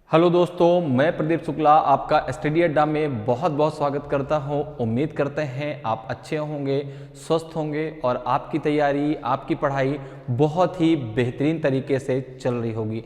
Hello दोस्तों, मैं प्रदीप शुक्ला आपका स्टडी अड्डा में बहुत बहुत स्वागत करता हूं। उम्मीद करते हैं आप अच्छे होंगे, स्वस्थ होंगे और आपकी तैयारी, आपकी पढ़ाई बहुत ही बेहतरीन तरीके से चल रही होगी।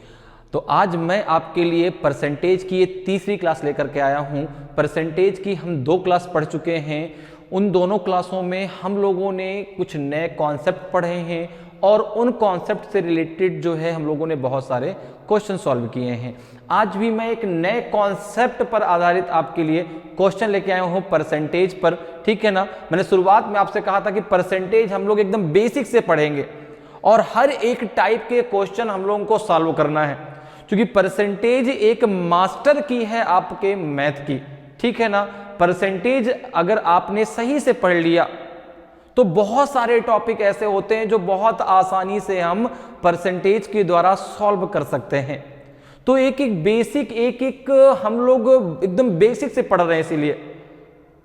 तो आज मैं आपके लिए परसेंटेज की ये तीसरी क्लास लेकर के आया हूं। परसेंटेज की हम 2 क्लास पढ़ चुके हैं। उन दोनों क्लासों में हम लोगों ने कुछ नए कॉन्सेप्ट पढ़े हैं और उन कॉन्सेप्ट से रिलेटेड जो है हम लोगों ने बहुत सारे क्वेश्चन सॉल्व किए हैं। आज भी मैं एक नए कॉन्सेप्ट पर आधारित आपके लिए क्वेश्चन लेके आया हूं परसेंटेज पर। ठीक है ना, मैंने शुरुआत में आपसे कहा था कि परसेंटेज हम लोग एकदम बेसिक से पढ़ेंगे और हर एक टाइप के क्वेश्चन हम लोगों को सॉल्व करना है, क्योंकि परसेंटेज एक मास्टर की है आपके मैथ की। ठीक है ना, परसेंटेज अगर आपने सही से पढ़ लिया तो बहुत सारे टॉपिक ऐसे होते हैं जो बहुत आसानी से हम परसेंटेज के द्वारा सॉल्व कर सकते हैं। तो एक एक बेसिक हम लोग एकदम बेसिक से पढ़ रहे हैं। इसीलिए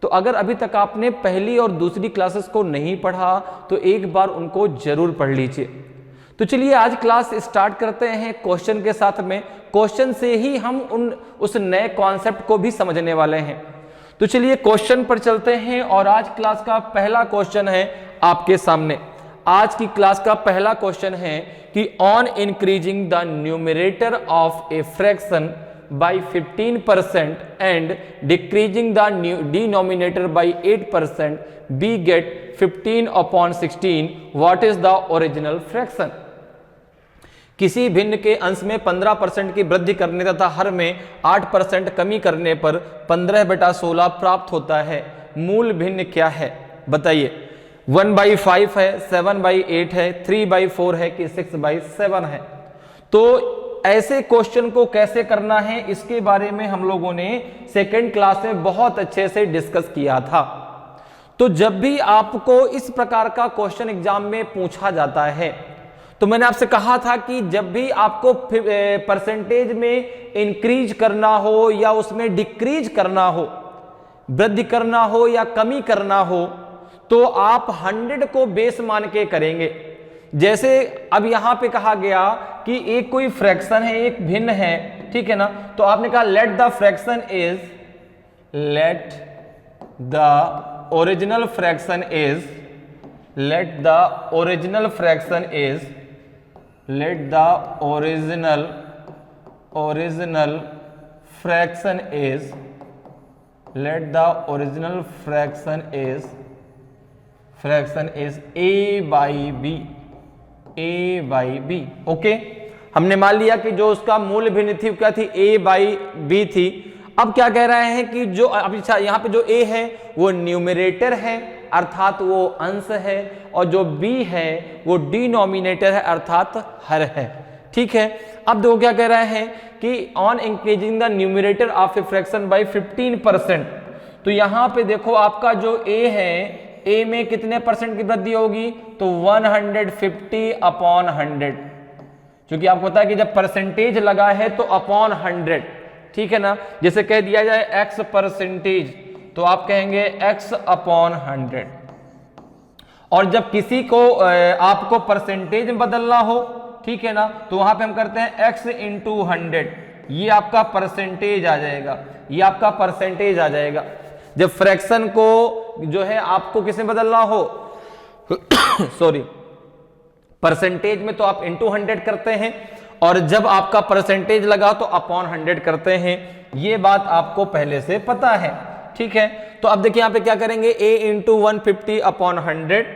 तो अगर अभी तक आपने पहली और दूसरी क्लासेस को नहीं पढ़ा तो एक बार उनको जरूर पढ़ लीजिए। तो चलिए आज क्लास स्टार्ट करते हैं क्वेश्चन के साथ में। क्वेश्चन से ही हम उस नए कॉन्सेप्ट को भी समझने वाले हैं। तो चलिए क्वेश्चन पर चलते हैं और आज क्लास का पहला क्वेश्चन है आपके सामने। आज की क्लास का पहला क्वेश्चन है कि on increasing the numerator of a fraction by 15% and decreasing the denominator by 8% we get 15/16। What is the original fraction? किसी भिन्न के अंश में 15% की वृद्धि करने तथा हर में 8% कमी करने पर 15/16 प्राप्त होता है। मूल भिन्न क्या है बताइए। 1/5 है, 7/8 है, 3/4 है कि 6/7 है। तो ऐसे क्वेश्चन को कैसे करना है इसके बारे में हम लोगों ने सेकेंड क्लास में बहुत अच्छे से डिस्कस किया था। तो जब भी आपको इस प्रकार का क्वेश्चन एग्जाम में पूछा जाता है तो मैंने आपसे कहा था कि जब भी आपको परसेंटेज में इंक्रीज करना हो या उसमें डिक्रीज करना हो, वृद्धि करना हो या कमी करना हो, तो आप 100 को बेस मान के करेंगे। जैसे अब यहां पे कहा गया कि एक कोई फ्रैक्शन है, एक भिन्न है, ठीक है ना, तो आपने कहा let the fraction is, let the original fraction is, let the original fraction is, let the original fraction is, let the original fraction is a by b, a by b। Okay, हमने मान लिया कि जो उसका मूल भिन्न थी क्या थी, a by b थी। अब क्या कह रहे हैं कि जो अब यहां पे जो a है वो न्यूमरेटर है अर्थात वो अंश है, और जो b है वो डिनोमिनेटर है अर्थात हर है। ठीक है, अब देखो क्या कह रहे हैं कि on increasing the numerator of a fraction by 15%। तो यहां पे देखो आपका जो a है, a में कितने परसेंट की वृद्धि होगी, तो 150/100, क्योंकि आपको पता है कि जब परसेंटेज लगा है तो अपॉन 100। ठीक है ना, जैसे कह दिया जाए x परसेंटेज तो आप कहेंगे x/100। और जब किसी को आपको परसेंटेज में बदलना हो, ठीक है ना, तो वहां पे हम करते हैं x × 100। ये आपका परसेंटेज आ जाएगा, ये आपका परसेंटेज आ जाएगा। जब फ्रैक्शन को जो है आपको किस में बदलना हो सॉरी, परसेंटेज में तो आप × 100 करते हैं, और जब आपका परसेंटेज लगा तो अपॉन 100 करते हैं। ये बात आपको पहले से पता है। ठीक है, तो अब देखिए यहां पे क्या करेंगे, a × 150/100।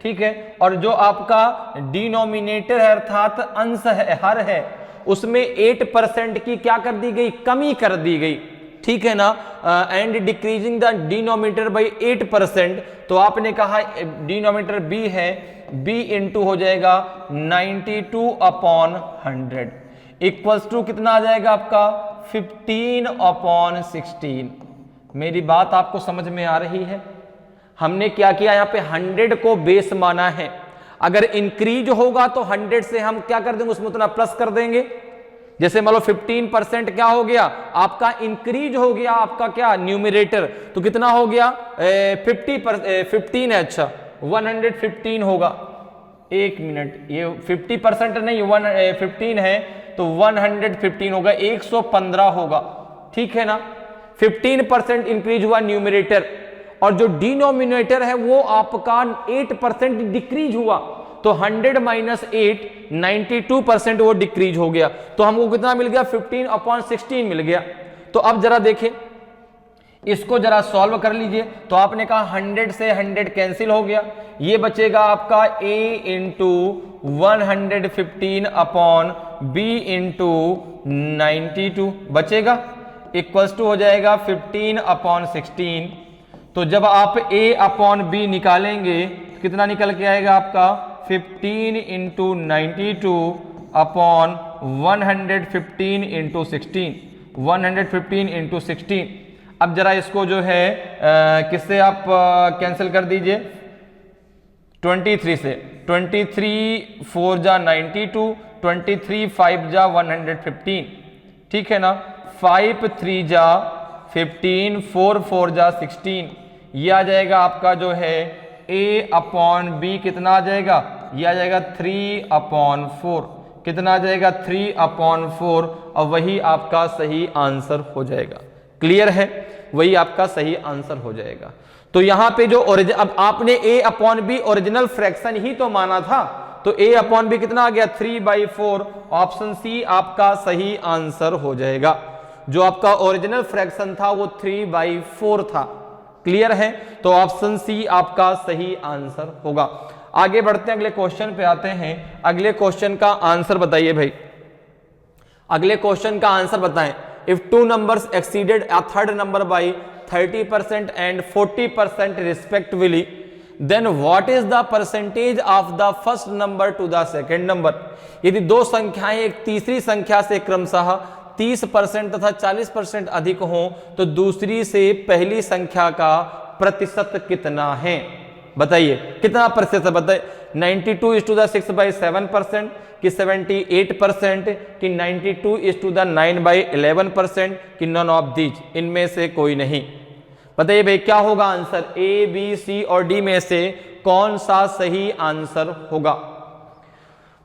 ठीक है, और जो आपका डिनोमिनेटर है अर्थात अंश है, हर है, उसमें 8% की क्या कर दी गई, कमी कर दी गई। ठीक है ना, and decreasing the denominator by 8%। तो आपने कहा डिनोमिनेटर b है, b इंटू हो जाएगा 92/100 इक्वल्स टू कितना आ जाएगा आपका 15/16। मेरी बात आपको समझ में आ रही है? हमने क्या किया, यहाँ पे 100 को बेस माना है। अगर इंक्रीज होगा तो 100 से हम क्या कर देंगे, उसमें उतना प्लस कर देंगे। जैसे मान लो 15% क्या हो गया आपका, इंक्रीज हो गया आपका क्या न्यूमरेटर, तो कितना हो गया 15 है, अच्छा 115 होगा। एक मिनट, ये 50% नहीं 115 है, तो 115 होगा, 115 होगा, ठीक है ना। 15% इंक्रीज हुआ न्यूमरेटर, और जो डिनोमिनेटर है वो आपका 8% डिक्रीज हुआ, तो 100 माइनस 8 92% वो डिक्रीज हो गया। तो हमको कितना मिल गया? 15/16 मिल गया। तो अब जरा देखें, इसको जरा सॉल्व कर लीजिए। तो आपने कहा 100 से 100 कैंसिल हो गया, ये बचेगा आपका a into 115 upon b into 92 बचेगा, इक्वल्स टू हो जाएगा 15/16। तो जब आप a अपॉन b निकालेंगे तो कितना निकल के आएगा आपका? 15 इंटू 92 अपॉन 115 इंटू 16, 115 इंटू 16। अब जरा इसको जो है किससे आप कैंसिल कर दीजिए? 23 से। 23 4 जा 92, 23 5 जा 115, ठीक है ना। 5 3 जा 15, 4 4 जा 16, ये आ जाएगा आपका जो है a अपॉन b कितना आ जाएगा? ये आ जाएगा 3/4, कितना आ जाएगा? 3/4, और वही आपका सही आंसर हो जाएगा। क्लियर है? वही आपका सही आंसर हो जाएगा। तो यहां पे जो अब आपने a upon b original fraction ही तो माना था, तो a अपॉन b कितना आ गया? 3/4। ऑप्शन सी आपका सही आंसर हो जाएगा। जो आपका ओरिजिनल फ्रैक्शन था वो 3/4 था। क्लियर है? तो ऑप्शन सी आपका सही आंसर होगा। आगे बढ़ते हैं, अगले क्वेश्चन पे आते हैं। अगले क्वेश्चन का आंसर बताइए भाई, अगले क्वेश्चन का आंसर बताएं। If two numbers exceeded a third number by 30% and 40% respectively, then what is the percentage of the first number to the second number. यदि दो संख्याएं एक तीसरी संख्या से क्रमशः 30% तथा 40% अधिक हो, तो दूसरी से पहली संख्या का प्रतिशत कितना है? बताइए कितना प्रतिशत बताइए। 92:6/7% कि 78% कि 92:9/11% कि नॉन ऑफ दीज, इनमें से कोई नहीं। बताइए भाई क्या होगा आंसर? ए बी सी और डी में से कौन सा सही आंसर होगा?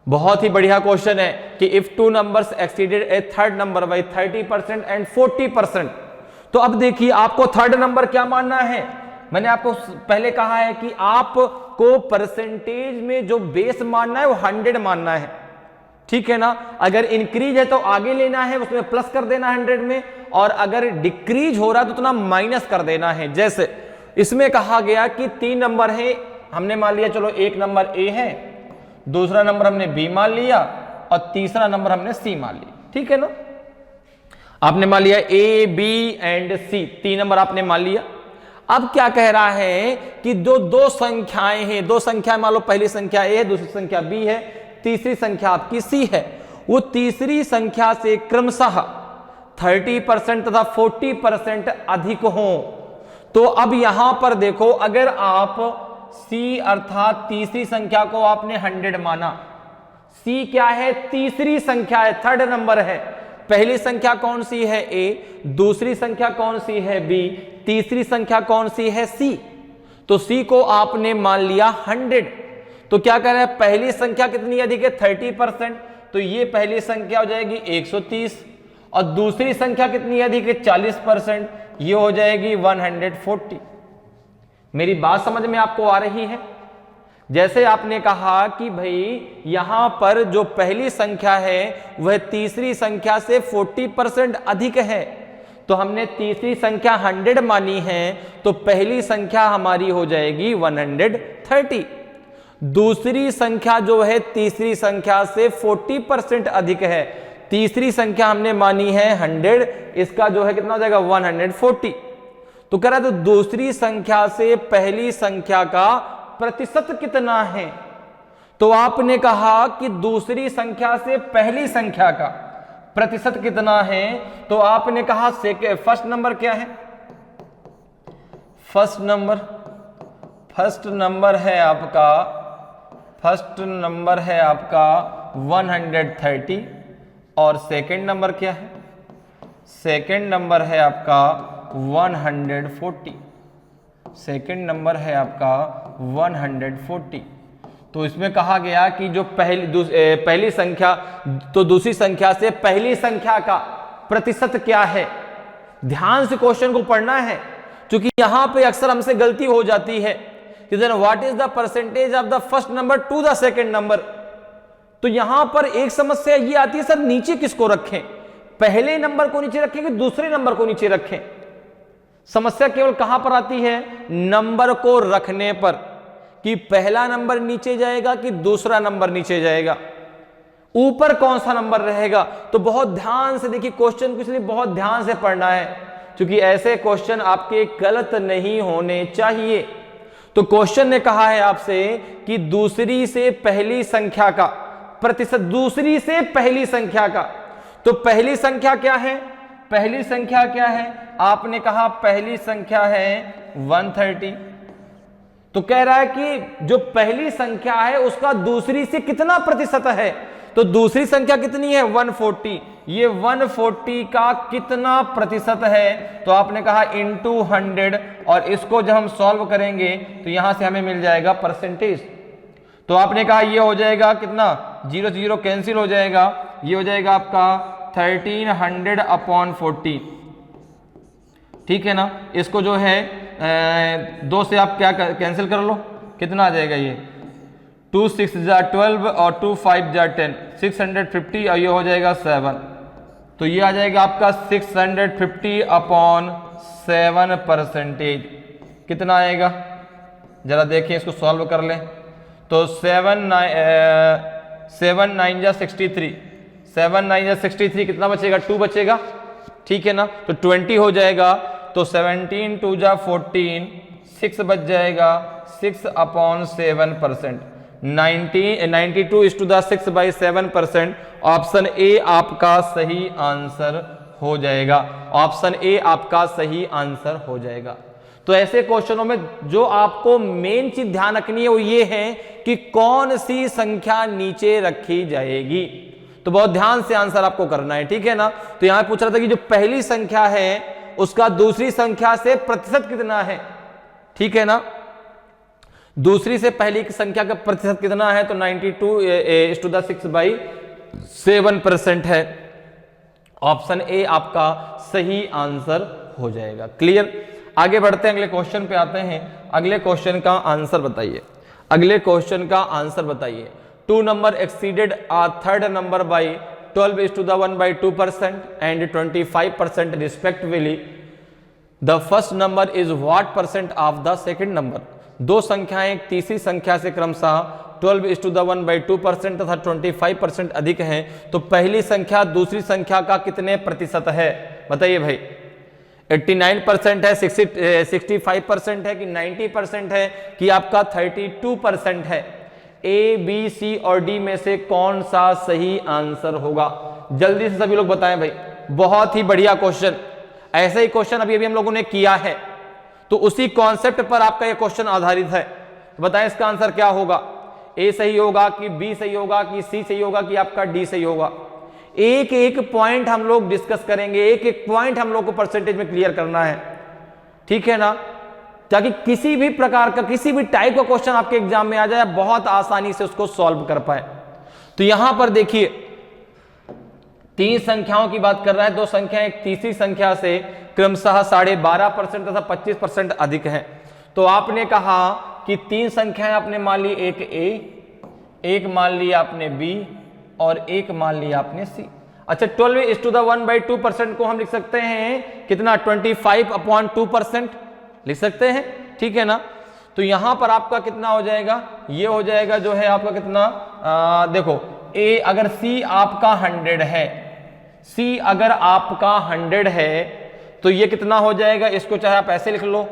बहुत ही बढ़िया क्वेश्चन है कि if two numbers exceeded A third number by 30% and 40%। तो अब देखिए आपको थर्ड नंबर क्या मानना है। मैंने आपको पहले कहा है कि आपको परसेंटेज में जो बेस मानना है वो 100 मानना है, ठीक है ना। अगर इंक्रीज है तो आगे लेना है, उसमें प्लस कर देना 100 में, और अगर डिक्रीज हो रहा है तो उतना माइनस कर देना है। जैसे इसमें कहा गया कि 3 नंबर है, हमने मान लिया चलो एक नंबर ए है, दूसरा नंबर हमने बी मान लिया, और तीसरा नंबर हमने सी मान लिया, ठीक है ना। आपने मान लिया A B and C, 3 number आपने मान लिया। अब क्या कह रहा है कि जो दो संख्याएं हैं, दो संख्याएं मान लो, पहली संख्या ए है, दूसरी संख्या बी है, तीसरी संख्या आपकी सी है, वो तीसरी संख्या से क्रमशः 30% तथा 40% अधिक हो। तो अब यहां पर देखो, अगर आप सी अर्थात तीसरी संख्या को आपने 100 माना, सी क्या है? तीसरी संख्या है, थर्ड नंबर है। पहली संख्या कौन सी है? ए। दूसरी संख्या कौन सी है? बी। तीसरी संख्या कौन सी है? सी। तो सी को आपने मान लिया 100। तो क्या कर रहा है? पहली संख्या कितनी अधिक है? 30%। तो ये पहली संख्या हो जाएगी 130, और दूसरी संख्या कितनी अधिक है? 40%, ये हो जाएगी 140। मेरी बात समझ में आपको आ रही है? जैसे आपने कहा कि भाई यहां पर जो पहली संख्या है वह तीसरी संख्या से 40% अधिक है, तो हमने तीसरी संख्या 100 मानी है, तो पहली संख्या हमारी हो जाएगी 130। दूसरी संख्या जो है तीसरी संख्या से 40% अधिक है, तीसरी संख्या हमने मानी है 100, इसका जो है कितना हो जाएगा? 140। तो कह रहा है तो दूसरी संख्या से पहली संख्या का प्रतिशत कितना है? तो आपने कहा कि दूसरी संख्या से पहली संख्या का प्रतिशत कितना है, तो आपने कहा फर्स्ट नंबर क्या है? फर्स्ट नंबर है आपका 130, और सेकंड नंबर क्या है? सेकंड नंबर है आपका 140। सेकंड नंबर है आपका 140। तो इसमें कहा गया कि जो पहली संख्या तो दूसरी संख्या से पहली संख्या का प्रतिशत क्या है। ध्यान से क्वेश्चन को पढ़ना है, क्योंकि यहां पे अक्सर हमसे गलती हो जाती है कि then what is the percentage of the first number to the second number. तो यहां पर एक समस्या ये आती है, सर नीचे किसको रखें, पहले नंबर को नीचे रखें कि दूसरे नंबर को नीचे रखें। समस्या केवल कहां पर आती है, नंबर को रखने पर, कि पहला नंबर नीचे जाएगा कि दूसरा नंबर नीचे जाएगा, ऊपर कौन सा नंबर रहेगा। तो बहुत ध्यान से देखिए क्वेश्चन को, इसलिए बहुत ध्यान से पढ़ना है, क्योंकि ऐसे क्वेश्चन आपके गलत नहीं होने चाहिए। तो क्वेश्चन ने कहा है आपसे कि दूसरी से पहली संख्या का प्रतिशत, दूसरी से पहली संख्या का। तो पहली संख्या क्या है, पहली संख्या क्या है, आपने कहा पहली संख्या है 130। तो कह रहा है कि जो पहली संख्या है उसका दूसरी से कितना प्रतिशत है। तो दूसरी संख्या कितनी है 140, ये 140 का कितना प्रतिशत है। तो आपने कहा इनटू 100, और इसको जब हम सॉल्व करेंगे तो यहां से हमें मिल जाएगा परसेंटेज। तो आपने कहा ये हो जाएगा कितना, 0 से 0 कैंसिल हो जाएगा, ये हो जाएगा आपका 1300/40, ठीक है ना। इसको जो है 2 से आप क्या कैंसिल कर लो, कितना आ जाएगा ये 2 6 जा 12 और 2 5 जा 10, 650, और ये हो जाएगा 7। तो ये आ जाएगा आपका 650/7 परसेंटेज। कितना आएगा जरा देखिए, इसको सॉल्व कर लें। तो 7 9 जा 63, 7 9 जा 63, कितना बचेगा 2 बचेगा, ठीक है ना। तो 20 हो जाएगा, तो 17 2 जा 14, 6 बच जाएगा, 6/7%। 92/6/7%। ऑप्शन ए आपका सही आंसर हो जाएगा, ऑप्शन ए आपका सही आंसर हो जाएगा। तो ऐसे क्वेश्चनों में जो आपको मेन चीज ध्यान रखनी है वो ये है कि कौन सी संख्या नीचे रखी जाएगी। तो बहुत ध्यान से आंसर आपको करना है, ठीक है ना। तो यहां पूछ रहा था कि जो पहली संख्या है उसका दूसरी संख्या से प्रतिशत कितना है, ठीक है ना। दूसरी से पहली की संख्या का प्रतिशत कितना है, तो 92/6/7% है। ऑप्शन ए आपका सही आंसर हो जाएगा। क्लियर। आगे बढ़ते हैं, अगले क्वेश्चन पे आते हैं। अगले क्वेश्चन का आंसर बताइए, अगले क्वेश्चन का आंसर बताइए। 2 number exceeded a third number by 12:1/2% and 25% respectively. The first number is what percent of the second number? दो संख्याएं एक तीसरी संख्या से क्रमशः 12:1/2% तथा 25% अधिक हैं, तो पहली संख्या दूसरी संख्या का कितने प्रतिशत है, बताइए भाई। 89% है, 65% है कि 90% है कि आपका 32% है। ए, बी, सी और डी में से कौन सा सही आंसर होगा, जल्दी से सभी लोग बताएं भाई। बहुत ही बढ़िया क्वेश्चन, ऐसा ही क्वेश्चन अभी अभी हम लोगों ने किया है, तो उसी कॉन्सेप्ट पर आपका यह क्वेश्चन आधारित है। बताएं इसका आंसर क्या होगा, ए सही होगा कि बी सही होगा कि सी सही होगा कि आपका डी सही होगा। एक एक पॉइंट हम लोग डिस्कस करेंगे, एक एक पॉइंट हम लोग को परसेंटेज में क्लियर करना है, ठीक है ना, ताकि किसी भी प्रकार का किसी भी टाइप का क्वेश्चन आपके एग्जाम में आ जाए, बहुत आसानी से उसको सॉल्व कर पाए। तो यहां पर देखिए 3 संख्याओं की बात कर रहा है, 2 संख्याएं एक तीसरी संख्या से क्रमशः 12.5% तथा 25% अधिक है। तो आपने कहा कि 3 संख्याएं आपने मान ली, एक ए, एक मान लिया आपने बी और एक मान लिया आपने सी। अच्छा 12:1/2% को हम लिख सकते हैं कितना, 25/2% लिख सकते हैं, ठीक है ना। तो यहां पर आपका कितना हो जाएगा, ये हो जाएगा जो है आपका कितना, देखो ए अगर सी आपका 100 है, सी अगर आपका 100 है तो ये कितना हो जाएगा, इसको चाहे आप ऐसे लिख लो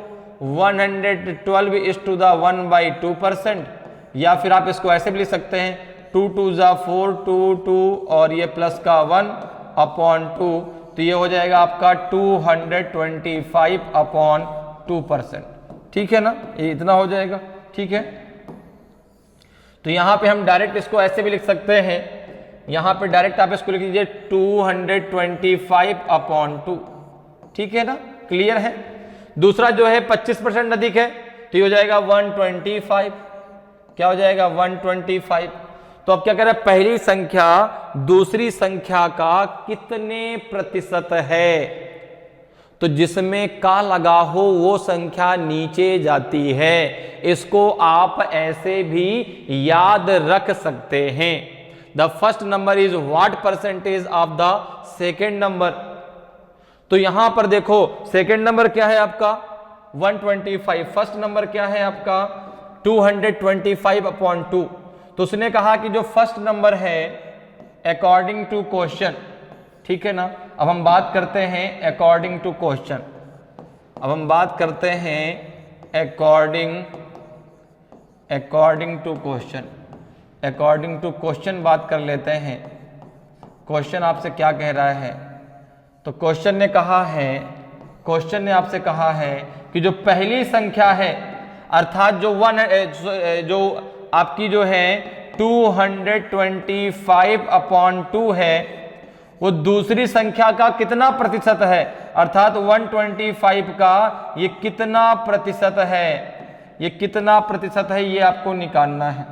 112:1/2%, या फिर आप इसको ऐसे भी लिख सकते हैं 2 2 जा 4 2 2 और ये प्लस का 1/2, तो ये हो जाएगा आपका 225/2%, ठीक है ना, ये इतना हो जाएगा, ठीक है। तो यहां पे हम डायरेक्ट इसको ऐसे भी लिख सकते हैं, यहां पे डायरेक्ट आप इसको लिख लीजिए 225/2, ठीक है ना, क्लियर है। दूसरा जो है 25% अधिक है, तो ये हो जाएगा 125, क्या हो जाएगा 125। तो अब क्या कह रहा है, पहली संख्या दूसरी संख्या का कितने प्रतिशत है। तो जिसमें का लगा हो वो संख्या नीचे जाती है। इसको आप ऐसे भी याद रख सकते हैं। The first number is what percentage of the second number. तो यहां पर देखो सेकेंड नंबर क्या है आपका 125, फर्स्ट नंबर क्या है आपका 225/2। तो उसने कहा कि जो फर्स्ट नंबर है अकॉर्डिंग टू क्वेश्चन, ठीक है ना। अब हम बात करते हैं अकॉर्डिंग टू क्वेश्चन। अब हम बात करते हैं according to question. According to question बात कर लेते हैं। क्वेश्चन आपसे क्या कह रहा है, तो क्वेश्चन ने आपसे कहा है कि जो पहली संख्या है अर्थात जो जो आपकी जो है 225/2 है वो दूसरी संख्या का कितना प्रतिशत है, अर्थात 125 का ये कितना प्रतिशत है, ये कितना प्रतिशत है ये आपको निकालना है।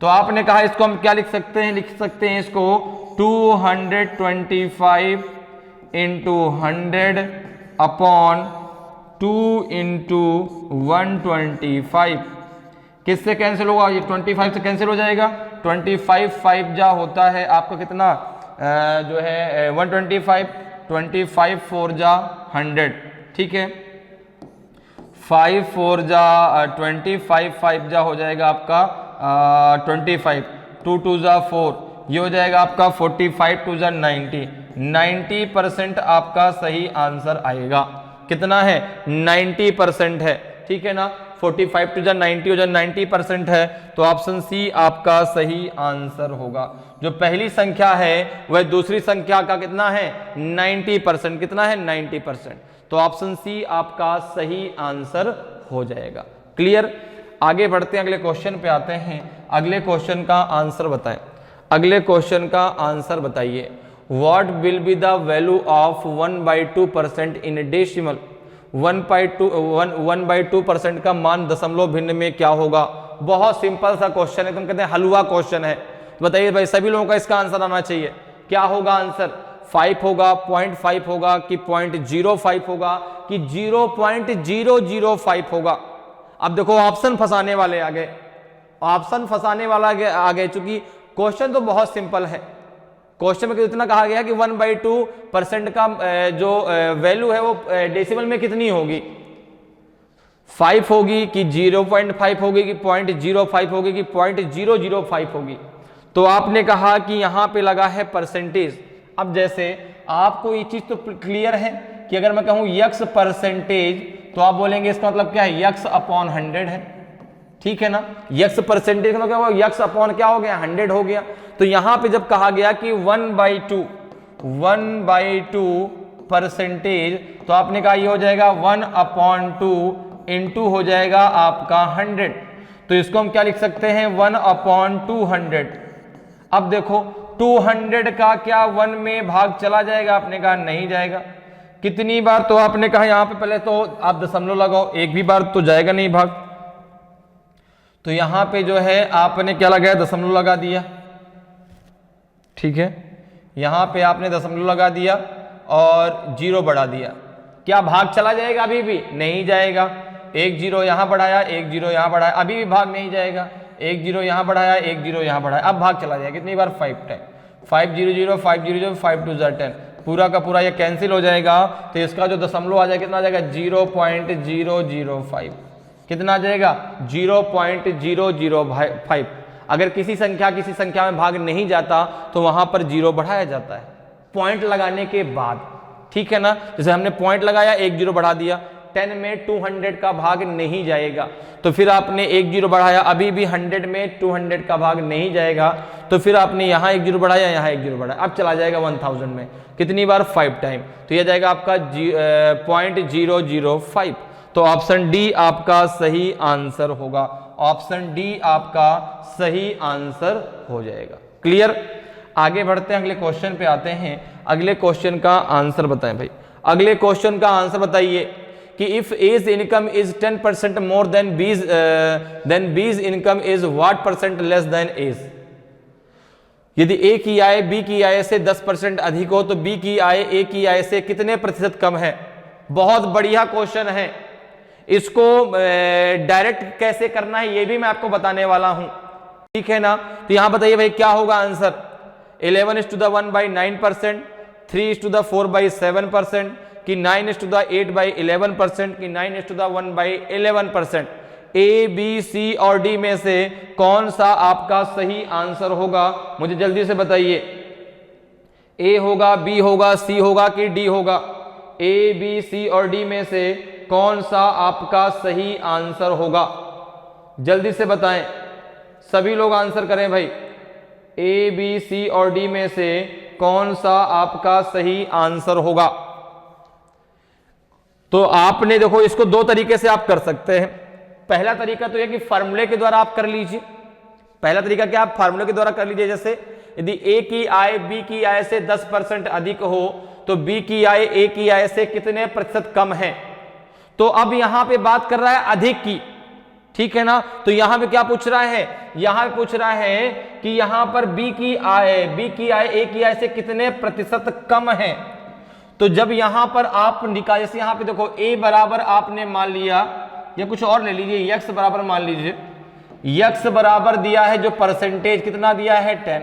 तो आपने कहा इसको हम क्या लिख सकते हैं, इसको 225 × 100/2 × 125। किससे कैंसिल होगा, ये 25 से कैंसिल हो जाएगा। 25 5 जा होता है आपका कितना जो है 125, 25 4 जा 100, ठीक है। 5 4 जा 25, 5 जा हो जाएगा आपका 25, 2 2 जा 4, ये हो जाएगा आपका 45, 2 जा 90। 90% आपका सही आंसर आएगा। कितना है 90% है, ठीक है ना। 45 2 जा 90 हो जाए 90% है, तो ऑप्शन सी आपका सही आंसर होगा। जो पहली संख्या है वह दूसरी संख्या का कितना है 90%, कितना है 90%, तो ऑप्शन सी आपका सही आंसर हो जाएगा। क्लियर। आगे बढ़ते हैं, अगले क्वेश्चन पे आते हैं। अगले क्वेश्चन का आंसर बताएं। अगले क्वेश्चन का आंसर बताइए। What will be the value of 1/2% in decimal. 1/2% का मान दशमलव भिन्न में क्या होगा। बहुत सिंपल सा क्वेश्चन है, तुम कहते हैं हलवा क्वेश्चन है। बताइए भाई, सभी लोगों का इसका आंसर आना चाहिए। क्या होगा आंसर, 5 होगा, 0.5 होगा कि 0.05 होगा कि 0.005 होगा। अब देखो ऑप्शन फंसाने वाले आ गए, ऑप्शन फंसाने वाला आ गए, चूंकि क्वेश्चन तो बहुत सिंपल है। क्वेश्चन में इतना कहा गया कि 1/2% का जो वैल्यू है वो डेसिमल में कितनी होगी, 5 होगी कि 0.5 होगी कि 0.05 होगी कि 0.005 होगी। तो आपने कहा कि यहां पे लगा है परसेंटेज। अब जैसे आपको ये चीज तो क्लियर है कि अगर मैं कहूं यक्स परसेंटेज, तो आप बोलेंगे इसका मतलब क्या है, x/100 है, ठीक है ना। यक्स परसेंटेज का मतलब यक्स अपॉन क्या हो गया 100 हो गया। तो यहां पे जब कहा गया कि 1/2% तो आपने कहा ये हो जाएगा 1/2 इंटू हो जाएगा आपका 100। तो इसको हम क्या लिख सकते हैं 1/200। अब देखो 200 का क्या 1 में भाग चला जाएगा, आपने कहा नहीं जाएगा। कितनी बार, तो आपने कहा यहां पे पहले तो आप दशमलव लगाओ, एक भी बार तो जाएगा नहीं भाग। तो यहां पे जो है आपने क्या लगाया, दशमलव लगा दिया, ठीक है। यहां पे आपने दशमलव लगा दिया और 0 बढ़ा दिया। क्या भाग चला जाएगा, अभी भी नहीं जाएगा। 1 0 यहां बढ़ाया, 1 0 यहां बढ़ाया, अभी भी भाग नहीं जाएगा। 1 0 यहां बढ़ाया, 1 0 यहां बढ़ाया, अब भाग चला जाएगा। कितनी बार 5 टाइम, 5 0 0 5 0 0 5 2 10, पूरा का पूरा ये कैंसिल हो जाएगा। तो इसका जो दशमलव आ जाएगा कितना आ जाएगा 0.005। कितना आ जाएगा 0.005। अगर किसी संख्या में भाग नहीं जाता तो वहां पर 0 बढ़ाया जाता है पॉइंट लगाने के बाद, ठीक है ना। जैसे हमने पॉइंट लगाया, 1 0 बढ़ा दिया। 10 में 200 का भाग नहीं जाएगा, तो फिर आपने 1 0 बढ़ाया, अभी भी 100 में 200 का भाग नहीं जाएगा। तो फिर आपने यहाँ 1 0 बढ़ाया, यहाँ 1 0 बढ़ाया, अब चला जाएगा 1000 में। कितनी बार 5 टाइम। तो यह जाएगा आपका 0.005। तो ऑप्शन डी आपका सही आंसर होगा। ऑप्शन डी आपका सही आंसर हो जाएगा। क्लियर। आगे बढ़ते हैं, अगले क्वेश्चन पे आते हैं। अगले क्वेश्चन का आंसर बताएं भाई। अगले क्वेश्चन का आंसर बताइए कि if A's income is 10% more than B's income is what percent less than A's. यदि ए की आय बी की आय से 10% अधिक हो तो बी की आय ए की आय से कितने प्रतिशत कम है। बहुत बढ़िया क्वेश्चन है। इसको डायरेक्ट कैसे करना है ये भी मैं आपको बताने वाला हूं, ठीक है ना। तो यहां बताइए भाई क्या होगा आंसर। 11:1/9%, 3:4/7%, कि 9:8/11%, कि 9:1/11%। ए बी सी और डी में से कौन सा आपका सही आंसर होगा, मुझे जल्दी से बताइए। ए होगा, बी होगा, सी होगा कि डी होगा। ए बी सी और डी में से कौन सा आपका सही आंसर होगा, जल्दी से बताएं। सभी लोग आंसर करें भाई। ए बी सी और डी में से कौन सा आपका सही आंसर होगा। तो आपने देखो इसको दो तरीके से आप कर सकते हैं। पहला तरीका तो यह कि फार्मूले के द्वारा आप कर लीजिए। पहला तरीका क्या, आप फार्मूले के द्वारा कर लीजिए। जैसे यदि ए की आय बी की आय से 10% अधिक हो तो बी की आय ए की आय से कितने प्रतिशत कम है। तो अब यहां पे बात कर रहा है अधिक की, ठीक है ना। तो यहां पे क्या पूछ रहा है, यहां पे पूछ रहा है कि यहां पर बी की आय ए की आय से कितने प्रतिशत कम है। तो जब यहां पर आप निकाल, जैसे यहां पे देखो ए बराबर आपने मान लिया, या कुछ और ले लीजिए, यक्स बराबर मान लीजिए, यक्स बराबर दिया है जो परसेंटेज कितना दिया है 10,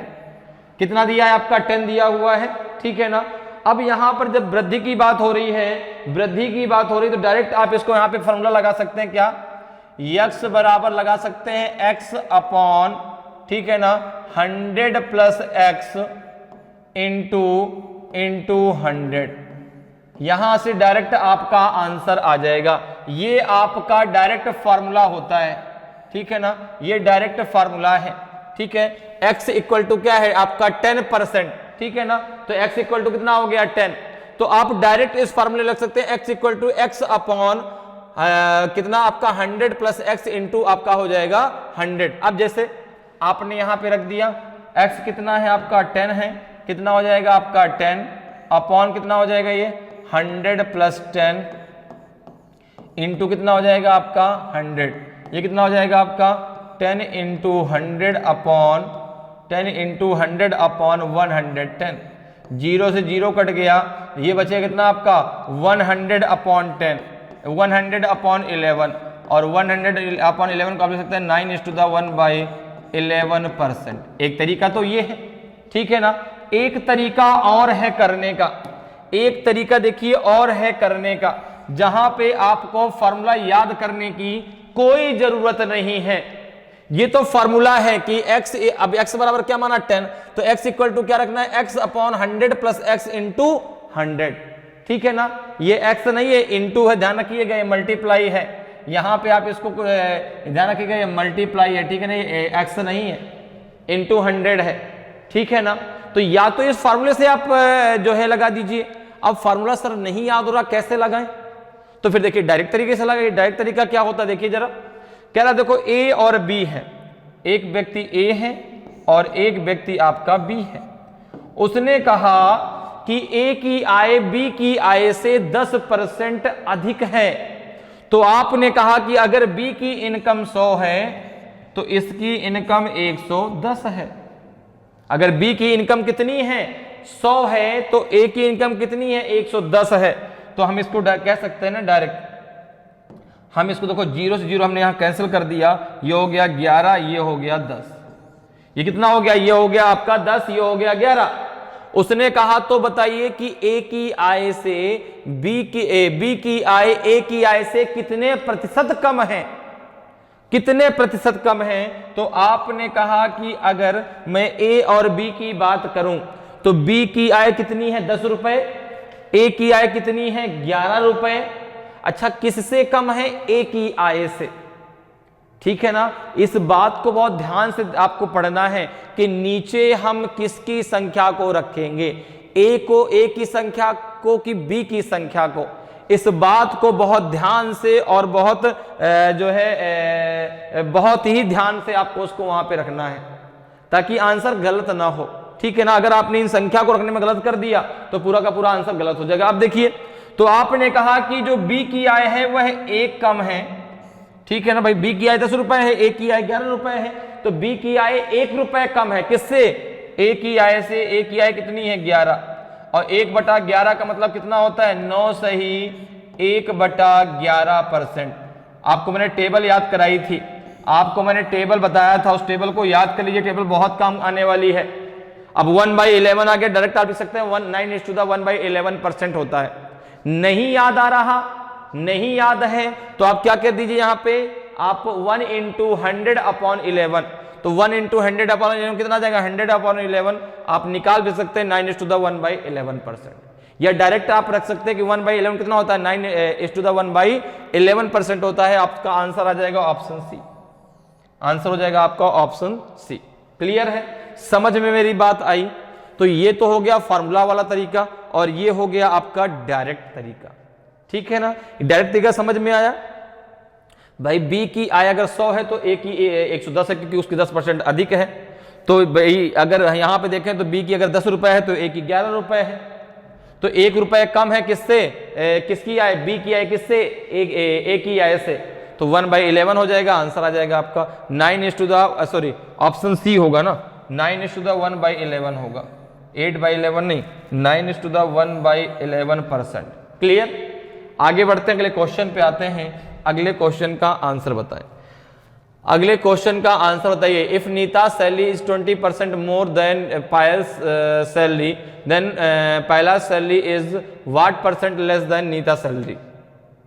कितना दिया है आपका 10 दिया हुआ है, ठीक है ना। अब यहां पर जब वृद्धि की बात हो रही है, वृद्धि की बात हो रही है तो डायरेक्ट आप इसको यहां पे फॉर्मूला लगा सकते हैं। क्या, यक्स बराबर लगा सकते हैं एक्स अपॉन, ठीक है ना, 100 प्लस एक्स इंटू 100। यहां से डायरेक्ट आपका आंसर आ जाएगा। ये आपका डायरेक्ट फार्मूला होता है, ठीक है ना, ये डायरेक्ट फार्मूला है, ठीक है। x इक्वल टू क्या है आपका 10%, ठीक है ना। तो x इक्वल टू कितना हो गया 10। तो आप डायरेक्ट इस फार्मूले लग सकते हैं x equal to x upon कितना आपका 100 प्लस x इंटू आपका हो जाएगा 100। अब जैसे आपने यहां पे रख दिया, x कितना है आपका 10 है, कितना हो जाएगा आपका 10 अपॉन कितना हो जाएगा ये 100 प्लस 10 इंटू कितना हो जाएगा आपका 100। ये कितना हो जाएगा आपका 10 इंटू 100 अपॉन 10 इंटू 100 अपॉन 110। 0 से 0 कट गया, ये बचेगा कितना आपका 100 अपॉन 10, 100 अपॉन 11, और 100 अपॉन 11 को आप लिख सकते हैं 9:1/11%। एक तरीका तो ये है, ठीक है ना। एक तरीका और है करने का, एक तरीका देखिए और है करने का, जहां पे आपको फॉर्मूला याद करने की कोई जरूरत नहीं है। ये तो फॉर्मूला है कि x, अब x बराबर क्या माना 10, तो x इक्वल टू क्या रखना है x upon 100 plus x into 100, ठीक है ना। ये x नहीं है, इंटू है, ध्यान रखिएगा, ये मल्टीप्लाई है। यहां पे आप इसको ध्यान रखिएगा, ये मल्टीप्लाई है, ठीक है ना, ये x नहीं है, इंटू 100 है, ठीक है ना। तो या तो इस फार्मूले से आप जो है लगा दीजिए। अब फार्मूला सर नहीं याद हो रहा, कैसे लगाएं, तो फिर देखिए डायरेक्ट तरीके से लगाइए। डायरेक्ट तरीका क्या होता है देखिए जरा, कह रहा देखो ए और बी है, एक व्यक्ति ए है और एक व्यक्ति आपका बी है। उसने कहा कि ए की आय बी की आय से 10% अधिक है। तो आपने कहा कि अगर बी की इनकम 100 है तो इसकी इनकम 110 है। अगर बी की इनकम कितनी है 100 है तो ए की इनकम कितनी है 110 है। तो हम इसको कह सकते हैं ना डायरेक्ट, हम इसको देखो 0 से 0 हमने यहां कैंसिल कर दिया, ये हो गया 11, ये हो गया 10, ये कितना हो गया, ये हो गया आपका 10, ये हो गया 11। उसने कहा तो बताइए कि ए की आय से बी की आय ए की आय से कितने प्रतिशत कम है, कितने प्रतिशत कम है। तो आपने कहा कि अगर मैं ए और बी की बात करूं तो बी की आय कितनी है 10 रुपए, ए की आय कितनी है 11 रुपए। अच्छा, किससे कम है, ए की आय से, ठीक है ना। इस बात को बहुत ध्यान से आपको पढ़ना है कि नीचे हम किसकी संख्या को रखेंगे, ए को ए की संख्या को कि बी की संख्या को। इस बात को बहुत ध्यान से और बहुत जो है बहुत ही ध्यान से आपको उसको वहां पे रखना है ताकि आंसर गलत ना हो, ठीक है ना। अगर आपने इन संख्या को रखने में गलत कर दिया तो पूरा का पूरा आंसर गलत हो जाएगा। आप देखिए तो आपने कहा कि जो बी की आय है वह 1 कम है, ठीक है ना भाई। बी की आय 10 रुपए है, ए की आय 11 रुपए है, तो बी की आय 1 रुपए कम है किससे? ए की आय से। ए की आय कितनी है? 11, और 1/11 का मतलब कितना होता है? 9 सही 1/11%। आपको मैंने टेबल याद कराई थी, आपको मैंने टेबल बताया था, उस टेबल को याद कर लीजिए, टेबल बहुत काम आने वाली है। अब 1/11 आ गया, डायरेक्ट आप लिख सकते हैं 9:1/11% होता है। नहीं याद आ रहा, नहीं याद है, तो आप क्या कर दीजिए यहां पे, आप 1 × 100/11, तो 1 × 100/11 कितना आ जाएगा? 100/11 आप निकाल भी सकते हैं 9:1/11%, या डायरेक्ट आप रख सकते हैं कि 1/11 कितना होता है? 9:1/11% होता है। आपका आंसर आ जाएगा ऑप्शन सी, आंसर हो जाएगा आपका ऑप्शन सी। क्लियर है? समझ में मेरी बात आई? तो ये तो हो गया फार्मूला वाला तरीका, और ये हो गया आपका डायरेक्ट तरीका, ठीक है ना। डायरेक्ट तरीका समझ में आया भाई। बी की आय अगर 100 है तो ए की 110 है, क्योंकि उसकी 10% अधिक है। तो भाई अगर यहां पे देखें तो बी की अगर 10 रुपए है तो ए की 11 रुपए है, तो 1 रुपए कम है किससे? किसकी आय? बी की आय किससे? ए की आय से। तो 1/11 हो जाएगा, आंसर आ जाएगा आपका 9 ऑप्शन सी होगा ना, 9:1/11 होगा, 8/11 नहीं, 9:1/11%। क्लियर? आगे बढ़ते हैं, अगले क्वेश्चन पे आते हैं। अगले क्वेश्चन का आंसर बताएं। अगले क्वेश्चन का आंसर बताइए। If Nita salary is 20% more than Payal's salary, then Payal salary is what % less than Nita salary?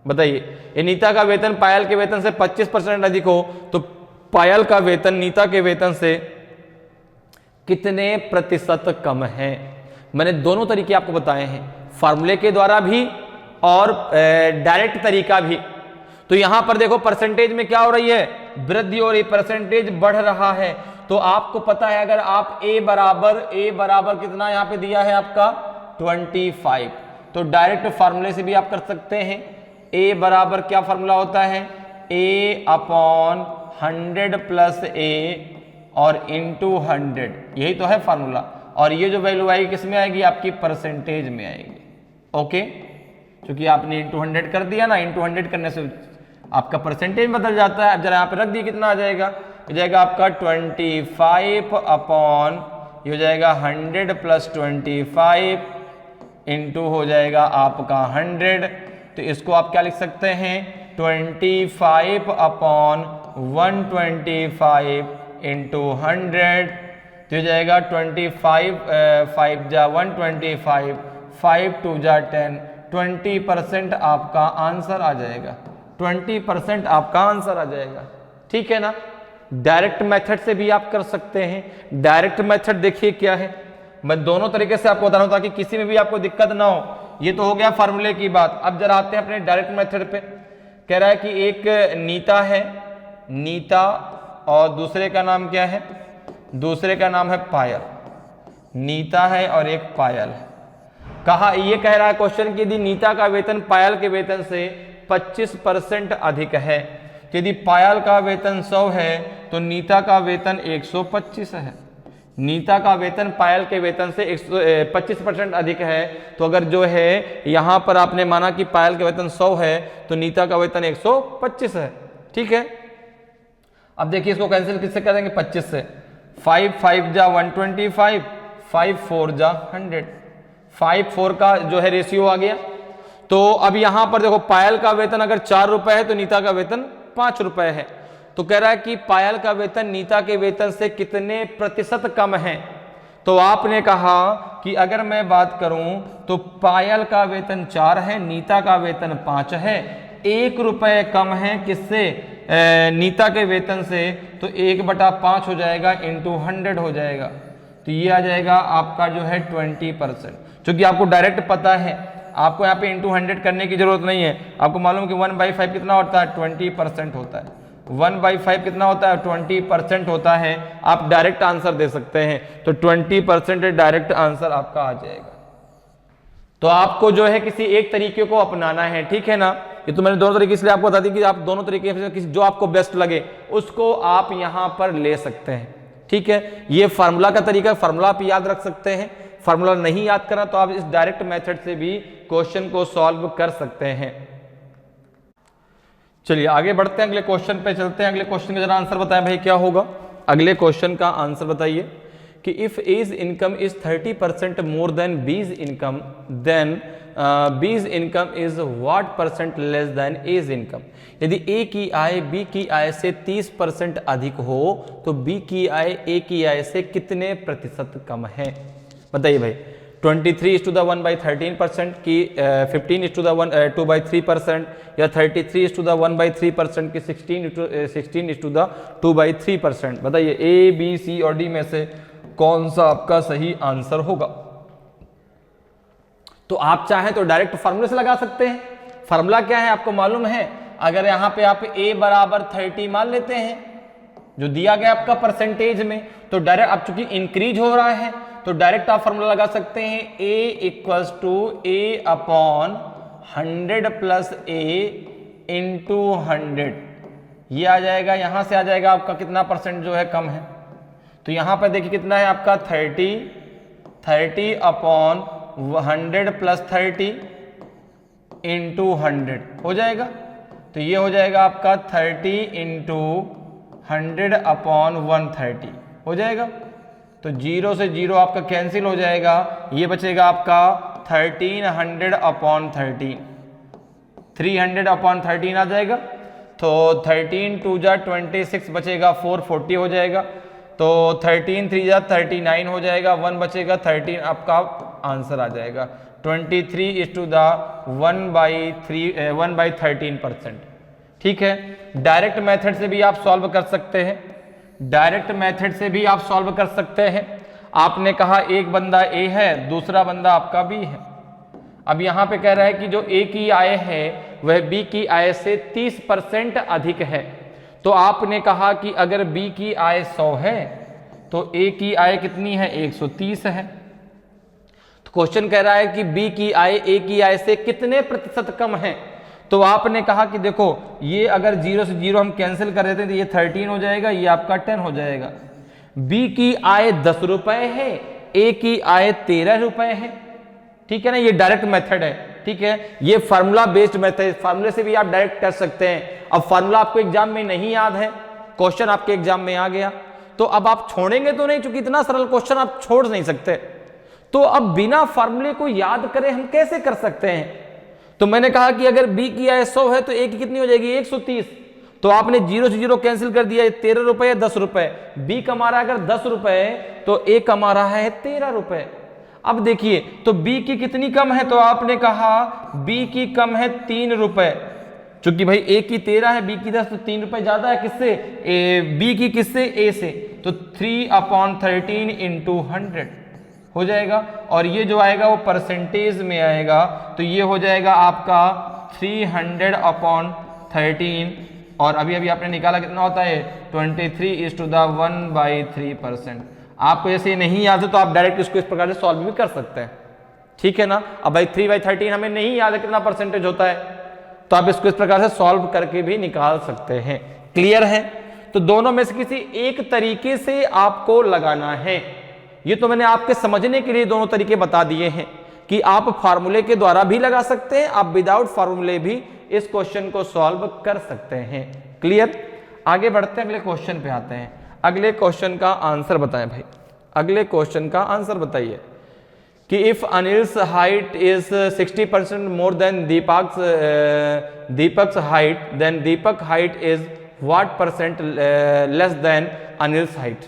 बताइए, ये नीता का वेतन पायल के वेतन से 25% अधिक हो तो पायल का वेतन नीता के वेतन से कितने प्रतिशत कम है? मैंने दोनों तरीके आपको बताए हैं, फार्मूले के द्वारा भी और डायरेक्ट तरीका भी। तो यहां पर देखो परसेंटेज में क्या हो रही है? वृद्धि हो रही, परसेंटेज बढ़ रहा है। तो आपको पता है अगर आप a बराबर कितना यहां पे दिया है आपका 25, तो डायरेक्ट फार्मूले से भी आप कर सकते हैं। a बराबर क्या फार्मूला होता है? a/100 + a और इंटू 100, यही तो है फार्मूला। और ये जो वैल्यू आएगी किस में आएगी? आपकी परसेंटेज में आएगी। ओके, क्योंकि आपने इंटू 100 कर दिया ना, इंटू 100 करने से आपका परसेंटेज बदल जाता है। अब जरा यहाँ पे रख दिए, कितना आ जाएगा? हो जाएगा आपका 25 ये हो जाएगा 100 + 25 इंटू हो जाएगा आपका 100। तो इसको आप क्या लिख सकते हैं? 25/125 इंटू 100, तो हो जाएगा 25 5 जा 125, 5 2 जा 10, 20% आपका आंसर आ जाएगा। 20% आपका आंसर आ जाएगा, ठीक है ना। डायरेक्ट मेथड से भी आप कर सकते हैं। डायरेक्ट मेथड देखिए क्या है, मैं दोनों तरीके से आपको बता रहा हूं ताकि किसी में भी आपको दिक्कत ना हो। ये तो हो गया फार्मूले की बात। अब जरा आते हैं अपने डायरेक्ट मेथड पे। कह रहा है कि एक नीता है, नीता, और दूसरे का नाम क्या है? दूसरे का नाम है पायल। नीता है और एक पायल है। कहा, ये कह रहा है क्वेश्चन कि यदि नीता का वेतन पायल के वेतन से 25% अधिक है, तो यदि पायल का वेतन 100 है तो नीता का वेतन 125 है। नीता का वेतन पायल के वेतन से 25% अधिक है, तो अगर जो है यहां पर आपने माना कि पायल का वेतन 100 है तो नीता का वेतन 125 है, ठीक है। अब देखिए इसको कैंसिल किससे करेंगे? 25 से। 5 5 जा 125, 5 4 जा 100, 5 4 का जो है रेशियो आ गया। तो अब यहां पर देखो पायल का वेतन अगर 4 रुपए है तो नीता का वेतन 5 रुपए है। तो कह रहा है कि पायल का वेतन नीता के वेतन से कितने प्रतिशत कम है? तो आपने कहा कि अगर मैं बात करूं तो पायल का वेतन 4 है, नीता का वेतन 5 है, 1 रुपए कम है किससे? नीता के वेतन से। तो 1/5 हो जाएगा इंटू 100 हो जाएगा। तो ये आ जाएगा आपका जो है 20%। क्योंकि आपको डायरेक्ट पता है, आपको यहाँ पे इंटू 100 करने की जरूरत नहीं है। आपको मालूम कि 1/5 कितना होता है? 20% होता है। 1/5 कितना होता है? 20% होता है। आप डायरेक्ट आंसर दे सकते हैं, तो 20% डायरेक्ट आंसर आपका आ जाएगा। तो आपको जो है किसी एक तरीके को अपनाना है, ठीक है ना। ये तो मैंने दोनों तरीके इसलिए आपको बता दी कि आप दोनों तरीके से जो आपको बेस्ट लगे उसको आप यहां पर ले सकते हैं, ठीक है। ये फार्मूला का तरीका, फार्मूला आप याद रख सकते हैं। फार्मूला नहीं याद करना तो आप इस डायरेक्ट मेथड से भी क्वेश्चन को सॉल्व कर सकते हैं। चलिए आगे बढ़ते हैं, अगले क्वेश्चन पे चलते हैं। अगले क्वेश्चन का जरा आंसर बताएं भाई, क्या होगा अगले क्वेश्चन का आंसर बताइए कि if A's income is 30% more than B's income, then B's income is what percent less than A's income. यदि ए की आय बी की आय से 30% अधिक हो तो बी की आय ए की आय से कितने प्रतिशत कम है? बताइए भाई। 23:1/13% की 15:2/3% या 33:1/3% की 16:2/3%। बताइए ए बी सी और डी में से कौन सा आपका सही आंसर होगा? तो आप चाहें तो डायरेक्ट फार्मूले से लगा सकते हैं। फार्मूला क्या है आपको मालूम है? अगर यहां पे आप a बराबर 30 मान लेते हैं जो दिया गया आपका परसेंटेज में, तो डायरेक्ट आप चूंकि इंक्रीज हो रहा है तो डायरेक्ट आप फार्मूला लगा सकते हैं a = a/100 + a × 100। ये आ जाएगा, यहां से आ जाएगा आपका कितना परसेंट जो है कम है। तो यहां पर देखिए कितना है आपका 30/100 + 30 × 100 हो जाएगा। तो ये हो जाएगा आपका 30 × 100/130 हो जाएगा। तो 0 से 0 आपका कैंसिल हो जाएगा, ये बचेगा आपका 1300/13, 300/13 आ जाएगा। तो 13 2 जा 26 बचेगा, 440 हो जाएगा। तो 13 3 जा 39 हो जाएगा, 1 बचेगा 13, आपका आंसर आ जाएगा 23:1/13%। ठीक है, डायरेक्ट मेथड से भी आप सॉल्व कर सकते हैं, डायरेक्ट मेथड से भी आप सॉल्व कर सकते हैं। आपने कहा एक बंदा ए है, दूसरा बंदा आपका बी है। अब यहां पे कह रहा है कि जो ए की आय है वह बी की आय से 30% अधिक है। तो आपने कहा कि अगर बी की आय 100 है तो ए की आय कितनी है? 130 है। तो क्वेश्चन कह रहा है कि बी की आय ए की आय से कितने प्रतिशत कम है? तो आपने कहा कि देखो ये अगर 0 से 0 हम कैंसिल कर देते हैं तो ये 13 हो जाएगा, ये आपका 10 हो जाएगा। बी की आय 10 रुपए है, ए की आय 13 रुपए है। ठीक है ना, ये डायरेक्ट मेथड है। ठीक है, ये फार्मूला बेस्ड मेथड, फार्मूले से भी आप डायरेक्ट कर सकते हैं। अब फार्मूला आपको एग्जाम में नहीं याद है, क्वेश्चन आपके एग्जाम में आ गया, तो अब आप छोड़ेंगे तो नहीं, क्योंकि इतना सरल क्वेश्चन आप छोड़ नहीं सकते। तो अब बिना फार्मूले को याद करे हम कैसे कर सकते हैं? तो मैंने कहा कि अगर बी की आय 100 है तो ए की कितनी हो जाएगी? 130। तो आपने 0 से 0 कैंसिल कर दिया, 13 रुपए या 10 रुपए। बी कमा रहा है अगर 10 रुपए तो ए कमा रहा है 13 रुपए। अब देखिए तो बी की कितनी कम है? तो आपने कहा बी की कम है 3 रुपए। चूंकि भाई ए की 13 है, बी की 10, तो 3 रुपए ज्यादा है किससे? बी की किससे? ए से। तो 3/13 × 100 हो जाएगा। और ये जो आएगा वो परसेंटेज में आएगा, तो ये हो जाएगा आपका 300/13। और अभी अभी आपने निकाला कितना होता है? 23:1/3%। आपको ऐसे नहीं याद है तो आप डायरेक्ट इसको इस प्रकार से सॉल्व भी कर सकते हैं। ठीक है ना। अब भाई 3/13 हमें नहीं याद है कितना परसेंटेज होता है, तो आप इसको इस प्रकार से सॉल्व करके भी निकाल सकते हैं। क्लियर है? तो दोनों में से किसी एक तरीके से आपको लगाना है। ये तो मैंने आपके समझने के लिए दोनों तरीके बता दिए हैं कि आप फार्मूले के द्वारा भी लगा सकते हैं, आप विदाउट फार्मूले भी इस क्वेश्चन को सॉल्व कर सकते हैं। क्लियर? आगे बढ़ते हैं, अगले क्वेश्चन पे आते हैं। अगले क्वेश्चन का आंसर बताएं भाई, अगले क्वेश्चन का आंसर बताइए कि if Anil's height is 60% more than Deepak's height, then Deepak height is what percent less than Anil's height.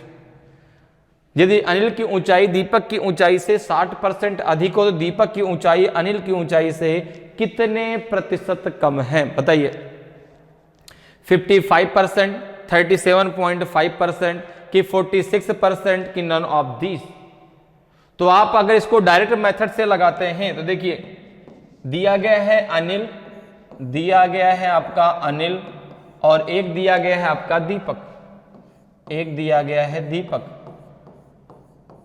यदि अनिल की ऊंचाई दीपक की ऊंचाई से 60% अधिक हो तो दीपक की ऊंचाई अनिल की ऊंचाई से कितने प्रतिशत कम है? बताइए। 55%, 37.5% कि 46% कि नन ऑफ दीज। तो आप अगर इसको डायरेक्ट मेथड से लगाते हैं तो देखिए दिया गया है अनिल, दिया गया है आपका अनिल, और एक दिया गया है आपका दीपक, एक दिया गया है दीपक।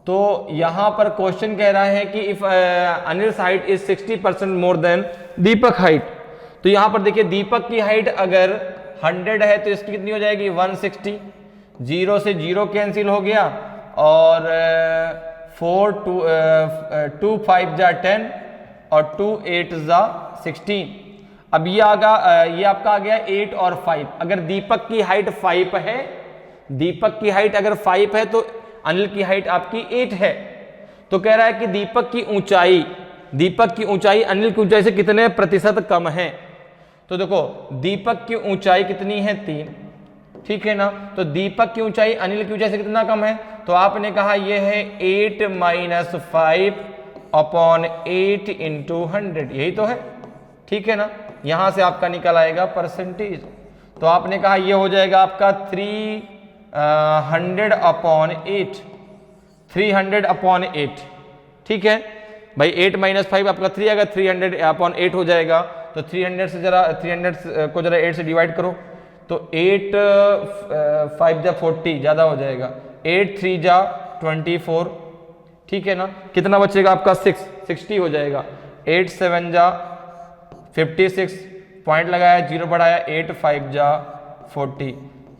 तो यहां पर क्वेश्चन कह रहा है कि if Anil height is 60% more then Deepak height. तो यहां पर देखिए दीपक की हाइट अगर 100 है तो इसकी कितनी हो जाएगी? 160। 0 से 0 कैंसिल हो गया, और 4 2 5 जा 10, और 2 8 16। अब ये आपका आ गया 8 और 5। अगर दीपक की हाइट 5 है, दीपक की हाइट अगर 5 है तो अनिल की हाइट आपकी 8 है। तो कह रहा है कि दीपक की ऊंचाई अनिल की ऊंचाई से कितने प्रतिशत कम है। तो देखो दीपक की ऊंचाई कितनी है 3, ठीक है ना। तो दीपक की ऊंचाई अनिल की ऊंचाई से कितना कम है, तो आपने कहा ये है 8 - 5 अपॉन 8 इंटू 100, यही तो है, ठीक है ना। यहां से आपका निकल आएगा परसेंटेज। तो आपने कहा ये हो जाएगा आपका 300 अपॉन 8, 300 अपॉन 8, ठीक है भाई। 8 - 5 आपका 3 आएगा, 300 अपॉन 8 हो जाएगा। तो 300 को जरा 8 से डिवाइड करो, तो 8 5 जा 40 ज़्यादा हो जाएगा, 8 3 जा 24, ठीक है ना। कितना बचेगा आपका 60 हो जाएगा, 8 7 जा 56, पॉइंट लगाया, 0 बढ़ाया, 8 5 जा 40,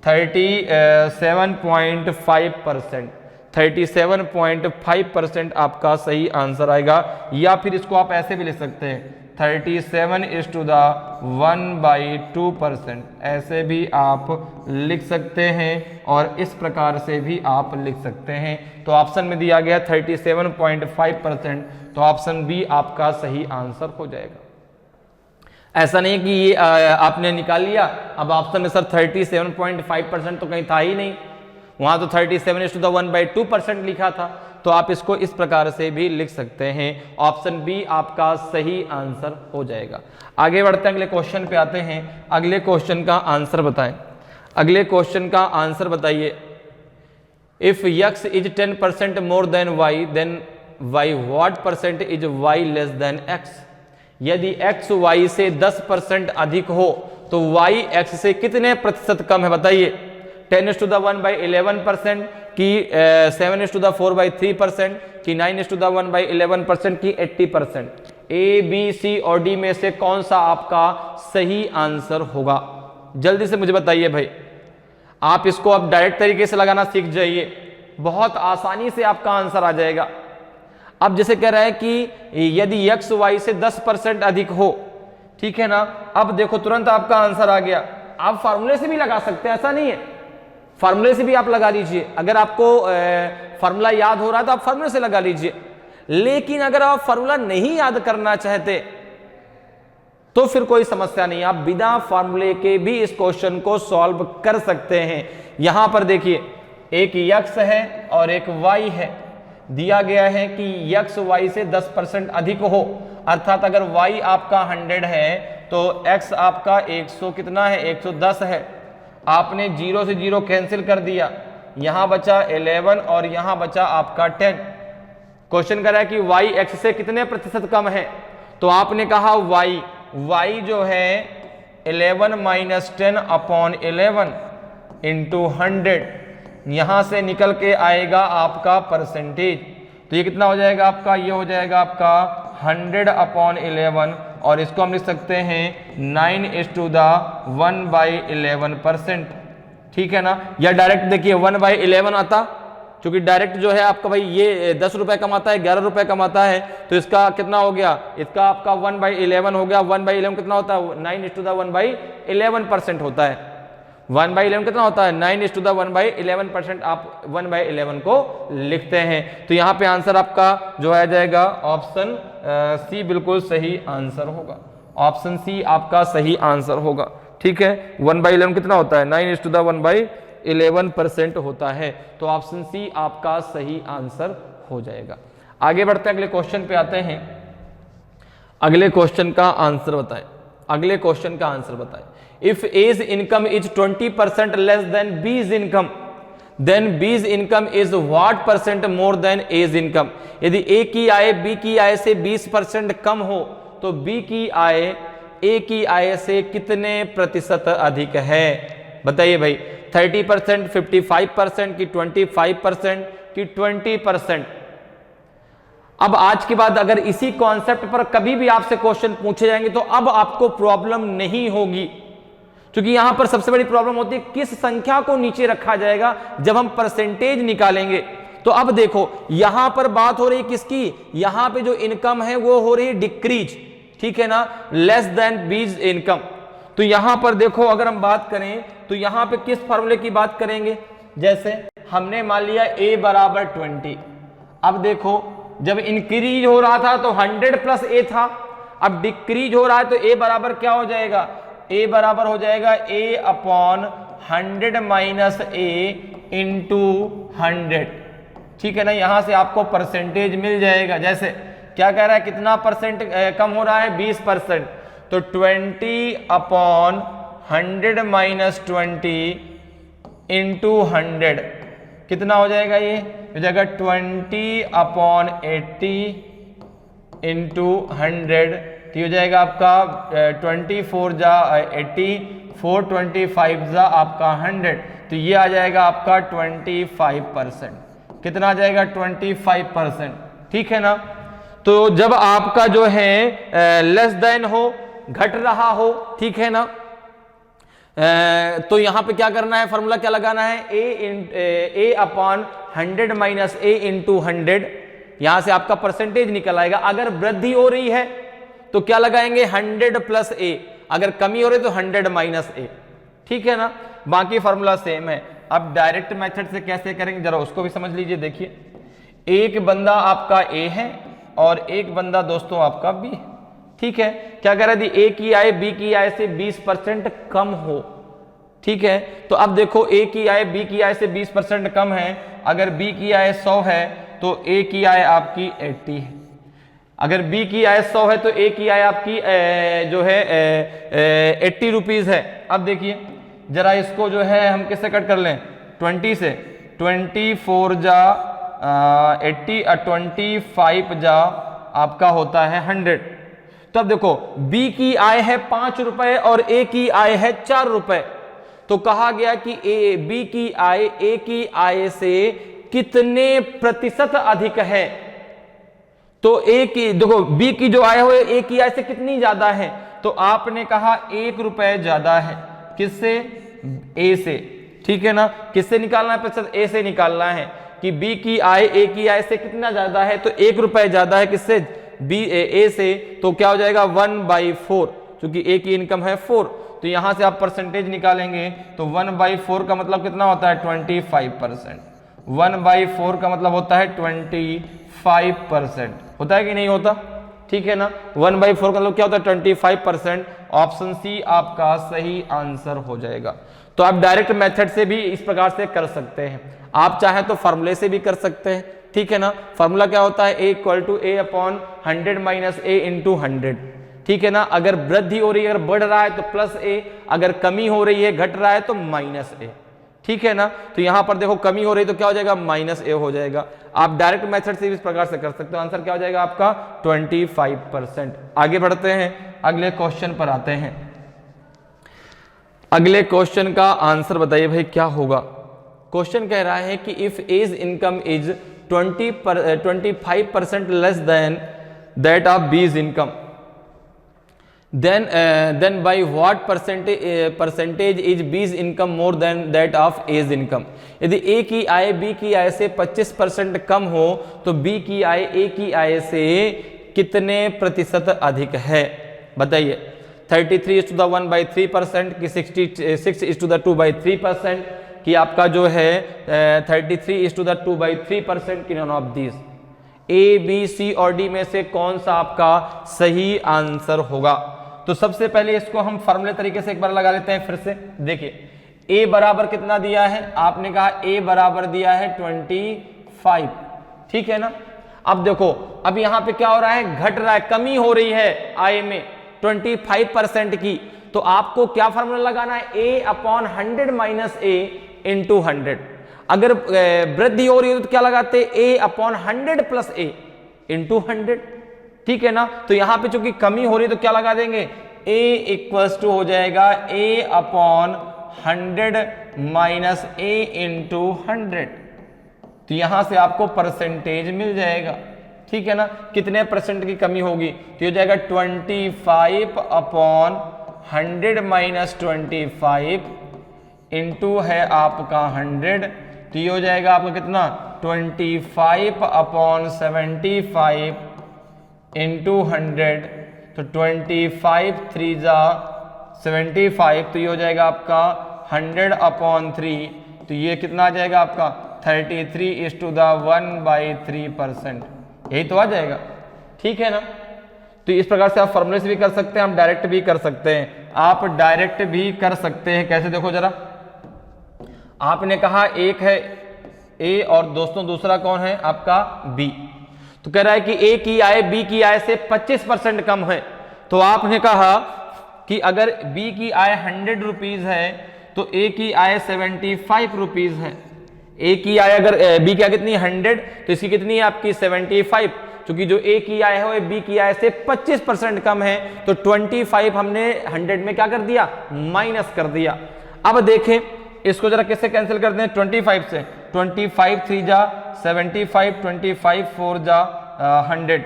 37.5%, 37.5% आपका सही आंसर आएगा। या फिर इसको आप ऐसे भी लिख सकते हैं 37:1/2%, ऐसे भी आप लिख सकते हैं और इस प्रकार से भी आप लिख सकते हैं। तो ऑप्शन में दिया गया 37.5%, तो ऑप्शन बी आपका सही आंसर हो जाएगा। ऐसा नहीं कि ये आपने निकाल लिया, अब ऑप्शन में सर 37.5% तो कहीं था ही नहीं, वहां तो 37:1/2% लिखा था। तो आप इसको इस प्रकार से भी लिख सकते हैं, ऑप्शन बी आपका सही आंसर हो जाएगा। आगे बढ़ते हैं, अगले क्वेश्चन पे आते हैं। अगले क्वेश्चन का आंसर बताएं, अगले क्वेश्चन का आंसर बताइए। If x is 10% more than y, then y what percent is y less than x। यदि x y से 10% अधिक हो तो y x से कितने प्रतिशत कम है, बताइए। 10⁻⁴ की 7⁴3% की 9⁻⁴% की 80%। ए बी सी और डी में से कौन सा आपका सही आंसर होगा, जल्दी से मुझे बताइए भाई। आप इसको अब डायरेक्ट तरीके से लगाना सीख जाइए, बहुत आसानी से आपका आंसर आ जाएगा। अब जैसे कह रहा है कि यदि x y से 10% अधिक हो, ठीक है ना। अब देखो तुरंत आपका आंसर आ गया। आप फार्मूले से भी लगा सकते हैं, ऐसा नहीं है, फार्मूले से भी आप लगा लीजिए। अगर आपको फार्मूला याद हो रहा है तो आप फार्मूले से लगा लीजिए। लेकिन अगर आप फार्मूला नहीं याद करना चाहते तो फिर कोई समस्या नहीं, आप बिना फार्मूले के भी इस क्वेश्चन को सॉल्व कर सकते हैं। यहां पर देखिए एक x है और एक y है, दिया गया है कि x y से 10% अधिक हो, अर्थात अगर y आपका 100 है तो x आपका 100 कितना है, 110 है। आपने 0 से 0 कैंसिल कर दिया, यहां बचा 11 और यहां बचा आपका 10। क्वेश्चन कर रहा है कि y x से कितने प्रतिशत कम है, तो आपने कहा y जो है 11 - 10 अपॉन 11 इंटू 100, यहां से निकल के आएगा आपका परसेंटेज। तो ये कितना हो जाएगा आपका, ये हो जाएगा आपका 100 अपॉन 11, और इसको हम लिख सकते हैं 9:1/11%, ठीक है ना। या डायरेक्ट देखिए 1/11 आता, क्योंकि डायरेक्ट जो है आपका भाई ये 10 रुपए कमाता है, 11 रुपए कमाता है, तो इसका कितना हो गया, इसका आपका 1/11 हो गया। 1/11 कितना होता है, 9:1/11% होता है। 1/11 कितना होता है, 9:1/11%। आप 1/11 को लिखते हैं। तो यहाँ पे आंसर आपका जो आ जाएगा ऑप्शन सी बिल्कुल सही आंसर होगा, ऑप्शन सी आपका सही आंसर होगा, ठीक है। 1/11 कितना होता है, 9:1/11% होता है। तो ऑप्शन सी आपका सही आंसर हो जाएगा। आगे बढ़ते हैं, अगले क्वेश्चन पे आते हैं। अगले क्वेश्चन का आंसर बताएं, अगले क्वेश्चन का आंसर बताएं। If A's income is 20% less than B's income, then B's income is what percent more than A's income? यदि A की आय B की आय से 20% कम हो तो B की आय A की आय से कितने प्रतिशत अधिक है, बताइए भाई। 30%, 55% की 25% की 20%। अब आज के बाद अगर इसी कॉन्सेप्ट पर कभी भी आपसे क्वेश्चन पूछे जाएंगे तो अब आपको प्रॉब्लम नहीं होगी, क्योंकि यहां पर सबसे बड़ी प्रॉब्लम होती है किस संख्या को नीचे रखा जाएगा जब हम परसेंटेज निकालेंगे। तो अब देखो यहां पर बात हो रही है किसकी, यहां पे जो इनकम है वो हो रही है डिक्रीज, ठीक है ना, लेस देन बीज इनकम। तो यहां पर देखो अगर हम बात करें तो यहां पे किस फॉर्मूले की बात करेंगे, जैसे हमने मान लिया a बराबर 20। अब देखो जब इंक्रीज हो रहा था तो 100 प्लस a था, अब डिक्रीज हो रहा है तो a बराबर क्या हो जाएगा, a बराबर हो जाएगा a upon 100 minus a into 100, ठीक है ना। यहां से आपको परसेंटेज मिल जाएगा, जैसे क्या कह रहा है, कितना परसेंट कम हो रहा है, 20%, तो 20 अपॉन 100 माइनस 20 इंटू 100 कितना हो जाएगा, ये हो जाएगा 20 अपॉन 80 इंटू 100, तो ये हो जाएगा आपका 24 जा 80, 425 जा आपका 100, तो ये आ जाएगा आपका 25%। कितना आ जाएगा, 25%, ठीक है ना। तो जब आपका जो है लेस देन हो, घट रहा हो, ठीक है ना, तो यहां पे क्या करना है, फॉर्मूला क्या लगाना है, a upon 100 minus a into 100, यहां से आपका परसेंटेज निकल आएगा। अगर वृद्धि हो रही है तो क्या लगाएंगे, 100 प्लस a, अगर कमी हो रही है तो 100 माइनस a, ठीक है ना। बाकी फॉर्मूला सेम है। अब डायरेक्ट मेथड से कैसे करेंगे जरा उसको भी समझ लीजिए। देखिए एक बंदा आपका a है और एक बंदा दोस्तों आपका b, ठीक है। क्या कह रहा है, a की आय b की आय से 20% कम हो, ठीक है। तो अब देखो a की आय b की आय से 20% कम है, अगर b की आय 100 है तो a की आय आपकी 80 है। अगर b की आय 100 है तो a की आय आपकी जो है 80 रुपीज है। अब देखिए जरा इसको जो है हम किससे कट कर लें, 20 से, 24 जा 80 और 25 जा आपका होता है 100। तो अब देखो b की आय है 5 रुपए और a की आय है 4 रुपए, तो कहा गया कि b की आय a की आय से कितने प्रतिशत अधिक है। तो a की देखो b की जो आय हो a की आय से कितनी ज्यादा है, तो आपने कहा 1 रुपए ज्यादा है, किससे, a से, ठीक है ना। किससे निकालना है प्रतिशत, a से निकालना है कि b की आय a की आय से कितना ज्यादा है, तो 1 रुपए ज्यादा है किससे, a से, तो क्या हो जाएगा 1/4, क्योंकि a की इनकम है 4, तो यहां से आप परसेंटेज निकालेंगे तो 1/4 का मतलब कितना होता है, 25%। 1/4 का मतलब होता है 25%, होता है कि नहीं होता, ठीक है ना। 1/4 का मतलब क्या होता है, 25%। ऑप्शन सी आपका सही आंसर हो जाएगा। तो आप डायरेक्ट मेथड से भी इस प्रकार से कर सकते हैं, आप चाहें तो फॉर्मूले से भी कर सकते हैं, ठीक है ना। फॉर्मूला क्या होता है, a equal to a upon 100 minus a into 100, ठीक है ना। अगर वृद्धि हो रही है, अगर बढ़ रहा है तो प्लस a, अगर कमी हो रही है, घट रहा है तो माइनस a, ठीक है ना। तो यहां पर देखो कमी हो रही है तो क्या हो जाएगा, माइनस a हो जाएगा। आप डायरेक्ट मेथड से भी इस प्रकार से कर सकते हो। आंसर क्या हो जाएगा आपका 25%। आगे बढ़ते हैं, अगले क्वेश्चन पर आते हैं। अगले क्वेश्चन का आंसर बताइए भाई क्या होगा। क्वेश्चन कह रहा है कि if A's income is 25% less than that of B's income, then by what percentage is B's income more than that of A's income। यदि A की आय B की आय से 25% कम हो तो B की आय A की आय से कितने प्रतिशत अधिक है, बताइए। 33/1/3% की 66/2/3% कि आपका जो है 33/2/3% की none of this. A, B, C और D में से कौन सा आपका सही आंसर होगा। तो सबसे पहले इसको हम फॉर्मूले तरीके से एक बार लगा लेते हैं फिर से। देखिए A बराबर कितना दिया है, आपने कहा A बराबर दिया है 25, ठीक है ना। अब देखो अब यहां पे क्या हो रहा है, घट रहा है, कमी हो रही है आय में 25% की, तो आपको क्या फॉर्मूला लगाना है, a upon 100 minus a into 100। अगर वृद्धि हो रही है तो क्या लगाते, a upon 100 plus a into 100, ठीक है ना। तो यहां पे चूंकि कमी हो रही है तो क्या लगा देंगे, a इक्वल्स टू हो जाएगा a upon 100 minus a into 100। तो यहां से आपको परसेंटेज मिल जाएगा, ठीक है ना। कितने परसेंट की कमी होगी, तो ये हो जाएगा 25 अपॉन 100 माइनस 25 इंटू है आपका 100, तो ये हो जाएगा आपका कितना 25/75 इंटू 100, तो 25 3 जा 75, तो ये हो जाएगा आपका 100/3, तो ये कितना आ जाएगा आपका 33:1/3%, यही तो आ जाएगा। ठीक है ना। तो इस प्रकार से आप फॉर्मूले से भी कर सकते हैं, आप डायरेक्ट भी कर सकते हैं। आप डायरेक्ट भी कर सकते हैं, कैसे देखो जरा। आपने कहा एक है ए और दोस्तों दूसरा कौन है आपका बी, तो कह रहा है कि ए की आय बी की आय से 25% कम है। तो आपने कहा कि अगर बी की आय 100 रुपीज है तो ए की आय 75 रुपीज है। ए की आय अगर बी की आय कितनी 100, तो इसकी कितनी है आपकी 75, क्योंकि जो ए की आय है वो बी की आय से 25% कम है, तो 25 हमने 100 में क्या कर दिया, माइनस कर दिया। अब देखें इसको जरा कैसे कैंसिल करते हैं 25 से, 25 3 जा 75, 25 4 जा 100,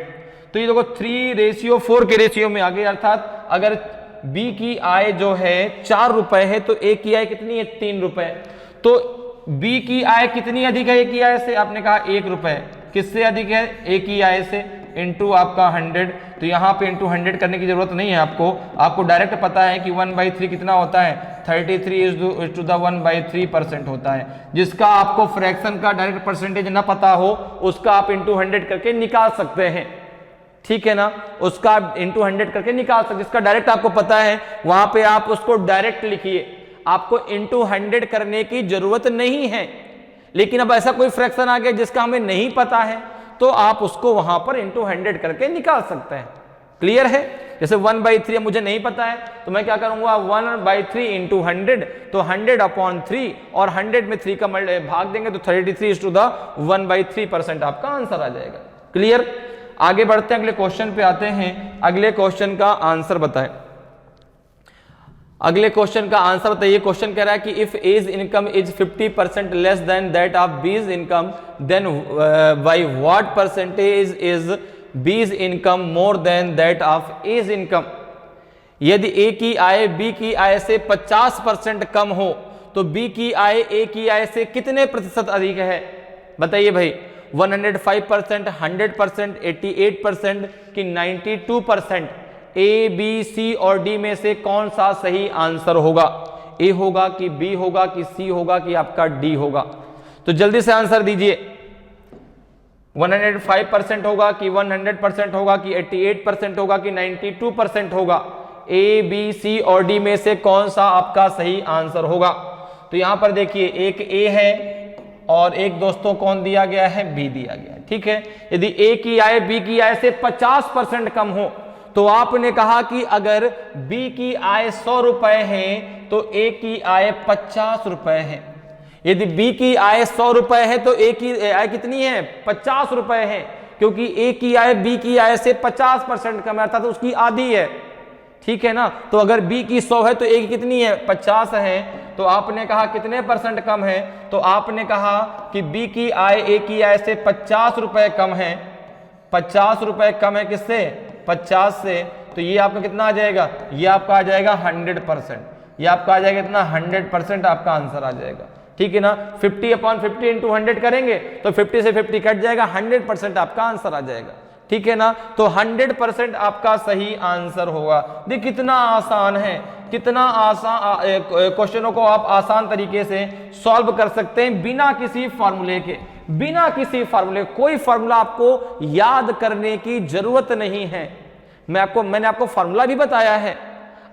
तो ये देखो 3:4 के रेशियो में आ गई। अर्थात अगर बी की आय जो है 4 रुपए है तो ए की आय कितनी है 3 रुपए। तो बी की आय कितनी अधिक है ए की आय से, आपने कहा 1 रुपए। किससे अधिक है, ए की आय से, इंटू आपका 100। तो यहाँ पे इंटू 100 करने की जरूरत नहीं है आपको डायरेक्ट पता है कि 1/3 कितना होता है, 33:1/3% होता है। जिसका आपको फ्रैक्शन का डायरेक्ट परसेंटेज ना पता हो उसका आप इंटू 100 करके निकाल सकते हैं। ठीक है ना, उसका आप इंटू 100 करके निकाल सकते, जिसका डायरेक्ट आपको पता है वहां पे आप उसको डायरेक्ट लिखिए, आपको इंटू 100 करने की जरूरत नहीं है। लेकिन अब ऐसा कोई फ्रैक्शन आ गया जिसका हमें नहीं पता है तो आप उसको वहां पर इंटू 100 करके निकाल सकते हैं। क्लियर है। जैसे 1/3 मुझे नहीं पता है तो मैं क्या करूंगा 1/3 इंटू 100, तो 100/3 और 100 में 3 का भाग देंगे तो 33:1/3% आपका आंसर आ जाएगा। क्लियर। आगे बढ़ते हैं, अगले क्वेश्चन पे आते हैं। अगले क्वेश्चन का आंसर बताएं। अगले क्वेश्चन का आंसर बताइए। क्वेश्चन कह रहा है कि if A's income is 50% less than that of B's income then by what percentage is B's income more than that of A's income. यदि ए की आय बी की आय से 50% कम हो तो बी की आय ए की आय से कितने प्रतिशत अधिक है, बताइए भाई। 105%, 100%, 88% कि 92%। ए बी सी और डी में से कौन सा सही आंसर होगा, ए होगा कि बी होगा कि सी होगा कि आपका डी होगा। तो जल्दी से आंसर दीजिए। 105% होगा कि 100% होगा कि 88% होगा कि 92% होगा। ए बी सी और डी में से कौन सा आपका सही आंसर होगा। तो यहां पर देखिए एक ए है और एक दोस्तों कौन दिया गया है, बी दिया गया है। ठीक है। यदि ए की आय बी की आय से 50% कम हो तो आपने कहा कि अगर बी की आय 100 रुपए है तो ए की आय 50 रुपए है। यदि बी की आय 100 रुपए है तो ए की आय कितनी है, 50 रुपए है, क्योंकि ए की आय बी की आय से 50% कम है, अर्थात तो उसकी आधी है। ठीक है ना। तो अगर बी की 100 है तो ए की कितनी है, 50 है। तो आपने कहा कितने परसेंट कम है, तो आपने कहा कि बी की आय ए की आय से 50 रुपए कम है। 50 रुपए कम है किससे, 50 से। तो ये आपका कितना आ जाएगा, ये आपका आ जाएगा 100%। ये आपका आ जाएगा इतना 100% आपका आंसर आ जाएगा। ठीक है ना। 50/50 इंटू 100 करेंगे तो 50 से 50 कट जाएगा, 100% आपका आंसर आ जाएगा। ठीक है ना। तो 100% आपका सही आंसर होगा। देखिए कितना आसान है, कितना आसान क्वेश्चनों को आप आसान तरीके से सॉल्व कर सकते हैं बिना किसी फॉर्मूले के, बिना किसी फॉर्मूले। कोई फॉर्मूला आपको याद करने की जरूरत नहीं है। मैंने आपको फॉर्मूला भी बताया है,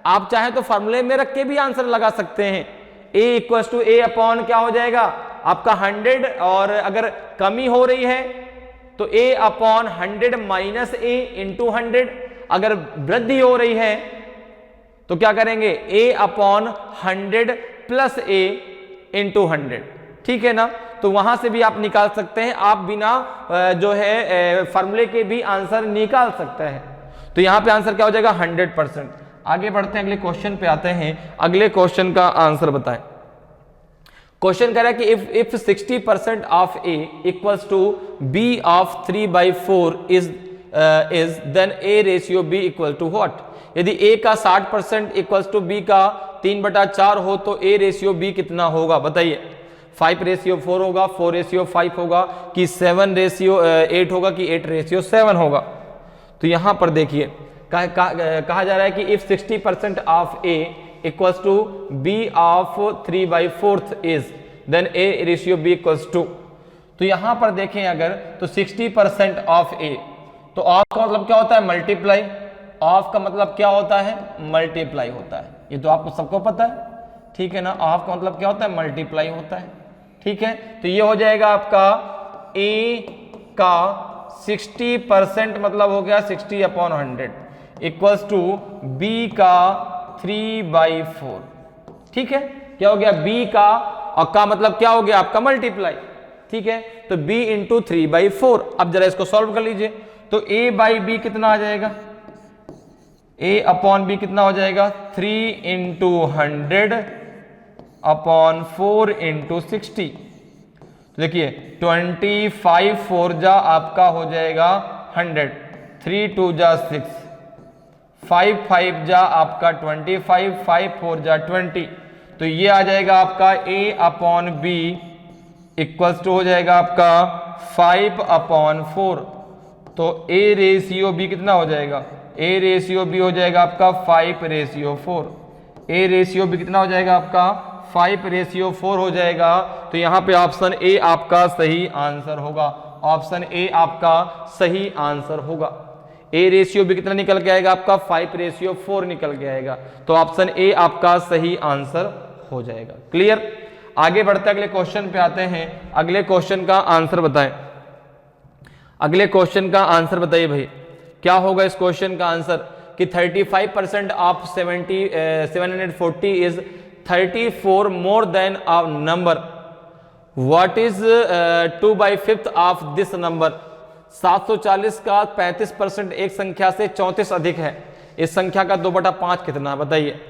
आप चाहें तो फॉर्मूले में रख के भी आंसर लगा सकते हैं। a = a अपॉन क्या हो जाएगा आपका 100, और अगर कमी हो रही है तो a/100 माइनस a इंटू 100। अगर वृद्धि हो रही है तो क्या करेंगे a/100 प्लस a इंटू 100। ठीक है ना। तो वहां से भी आप निकाल सकते हैं, आप बिना जो है फॉर्मूले के भी आंसर निकाल सकते हैं। तो यहां पे आंसर क्या हो जाएगा 100%। आगे बढ़ते हैं, अगले क्वेश्चन पे आते हैं। अगले क्वेश्चन का आंसर बताएं। क्वेश्चन कह रहा है कि if 60% of A equals to B of 3/4 is then A ratio B equal to what. यदि ए का 60% इक्वल्स टू बी का 3/4 हो तो ए रेशियो बी कितना होगा, बताइए। 5:4 होगा, 4:5 होगा, कि 7:8 होगा, कि 8:7 होगा। तो यहां पर देखिए कहा जा रहा है कि if 60% of A equals to B of 3/4 is then A ratio B equals to. तो यहां पर देखें अगर तो 60% ऑफ ए, तो ऑफ का मतलब क्या होता है? मल्टीप्लाई। ऑफ का मतलब क्या होता है? मल्टीप्लाई होता है। ये तो आपको सबको पता है, ठीक है ना। ऑफ का मतलब क्या होता है? मल्टीप्लाई होता है, ठीक है। तो ये हो जाएगा आपका ए का 60% मतलब हो गया 60/100 इक्वल्स टू बी का 3/4, ठीक है। क्या हो गया? बी का, और का मतलब क्या हो गया आपका? मल्टीप्लाई, ठीक है। तो b इंटू 3/4। अब जरा इसको सॉल्व कर लीजिए, तो a बाई बी कितना आ जाएगा? a अपॉन बी कितना हो जाएगा? 3 इंटू 100 अपॉन 4 इंटू 60। तो देखिए 25 4 जा आपका हो जाएगा 100, 3 2 जा 6, 5 5 जा आपका 25, 5 4 जा 20। तो ये आ जाएगा आपका a upon B equals to हो जाएगा आपका 5/4। तो a रेशियो b कितना हो जाएगा? a रेशियो b हो जाएगा आपका 5:4। a रेशियो b कितना हो जाएगा आपका? 5:4 हो जाएगा। तो यहाँ पे ऑप्शन ए आपका सही आंसर होगा। ऑप्शन ए आपका सही आंसर होगा। a रेशियो b कितना निकल के आएगा आपका? 5:4 निकल के आएगा। तो ऑप्शन ए आपका सही आंसर हो जाएगा। क्लियर? आगे बढ़ते अगले क्वेश्चन पे आते हैं। अगले क्वेश्चन का आंसर बताएं। अगले क्वेश्चन का आंसर बताइए भाई, क्या होगा इस क्वेश्चन का आंसर? कि 35% of 740 is 34 more than a number, what is 2/5 of this number. 740 का 35% एक संख्या से 34 अधिक है। इस संख्या का 2/5 कितना? बताइए।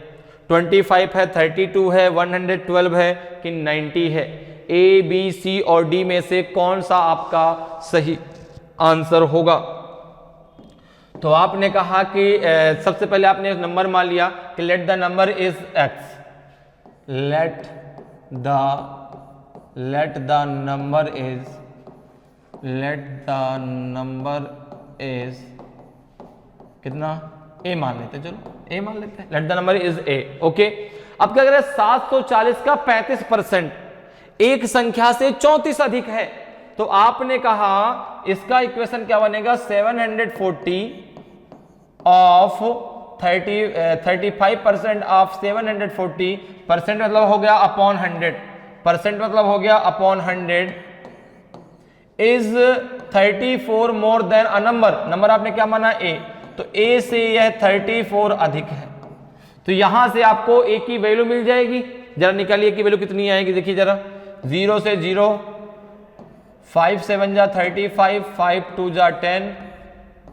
25 है, 32 है, 112 है, कि 90 है। ए बी सी और डी में से कौन सा आपका सही आंसर होगा? तो आपने कहा कि सबसे पहले आपने नंबर मान लिया कि let the number is x, let the number is कितना? a मान लेते हैं, चलो a मान लेते हैं। Let the number is a, okay. अब क्या करें? 740 का 35% एक संख्या से 34 अधिक है। तो आपने कहा इसका इक्वेशन क्या बनेगा? 740 ऑफ 35% ऑफ 740, परसेंट मतलब हो गया अपॉन 100, परसेंट मतलब हो गया upon 100 is 34 more than a number. Number आपने क्या माना? a। तो a से यह 34 अधिक है। तो यहां से आपको a की वैल्यू मिल जाएगी। जरा निकालिए की वैल्यू कितनी आएगी, देखिए जरा। 0 से 0, 5 7 जा 35, 5 2 जा 10,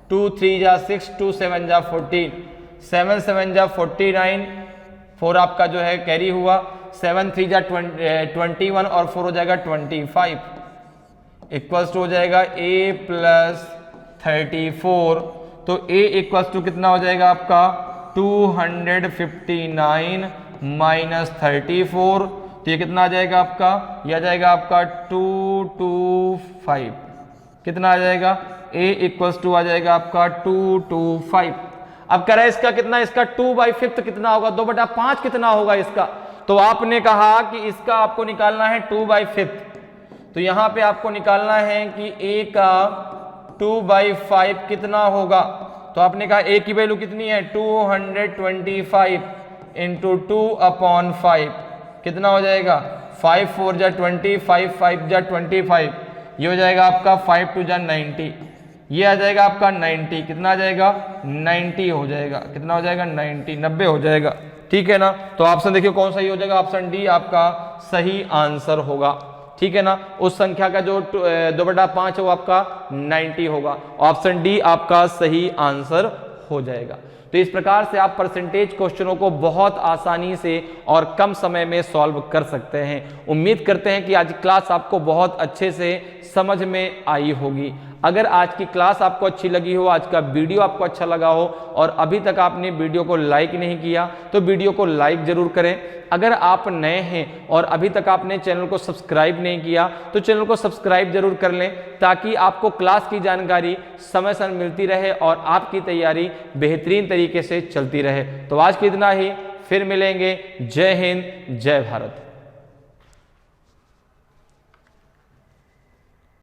2 3 जा 6, 2 7 जा 14, 7 7 जा 49, 4 आपका जो है कैरी हुआ, 7 3 जा 21 और 4 हो जाएगा 25 इक्वल्स टू हो जाएगा a प्लस 34। तो a इक्वल्स टू कितना हो जाएगा आपका? 259 माइनस 34। तो ये कितना आ जाएगा आपका? ये आ जाएगा आपका 225। कितना आ जाएगा? a इक्वल्स टू आ जाएगा आपका 225। अब कह रहा है इसका कितना? इसका 2/5 कितना होगा? 2/5 कितना होगा इसका? तो आपने कहा कि इसका आपको निकालना है 2/5। तो यहां पे आपको निकालना है कि a का 2/5 कितना होगा। तो आपने कहा a की वैल्यू कितनी है? 225 इंटू 2/5 कितना हो जाएगा? 5 4 जा 20, 5 5 जा 25, ये हो जाएगा आपका 5 2 जा 90, ये आ जाएगा आपका 90। कितना आ जाएगा? 90 हो जाएगा। कितना हो जाएगा? 90 हो जाएगा, ठीक है ना। तो ऑप्शन देखिए कौन सही हो जाएगा? ऑप्शन डी आपका सही आंसर होगा, ठीक है ना। उस संख्या का जो 2/5 है वो आपका 90 होगा। ऑप्शन डी आपका सही आंसर हो जाएगा। तो इस प्रकार से आप परसेंटेज क्वेश्चनों को बहुत आसानी से और कम समय में सॉल्व कर सकते हैं। उम्मीद करते हैं कि आज क्लास आपको बहुत अच्छे से समझ में आई होगी। अगर आज की क्लास आपको अच्छी लगी हो, आज का वीडियो आपको अच्छा लगा हो और अभी तक आपने वीडियो को लाइक नहीं किया तो वीडियो को लाइक जरूर करें। अगर आप नए हैं और अभी तक आपने चैनल को सब्सक्राइब नहीं किया तो चैनल को सब्सक्राइब जरूर कर लें, ताकि आपको क्लास की जानकारी समय समय मिलती रहे और आपकी तैयारी बेहतरीन तरीके से चलती रहे। तो आज के इतना ही, फिर मिलेंगे। जय हिंद, जय भारत।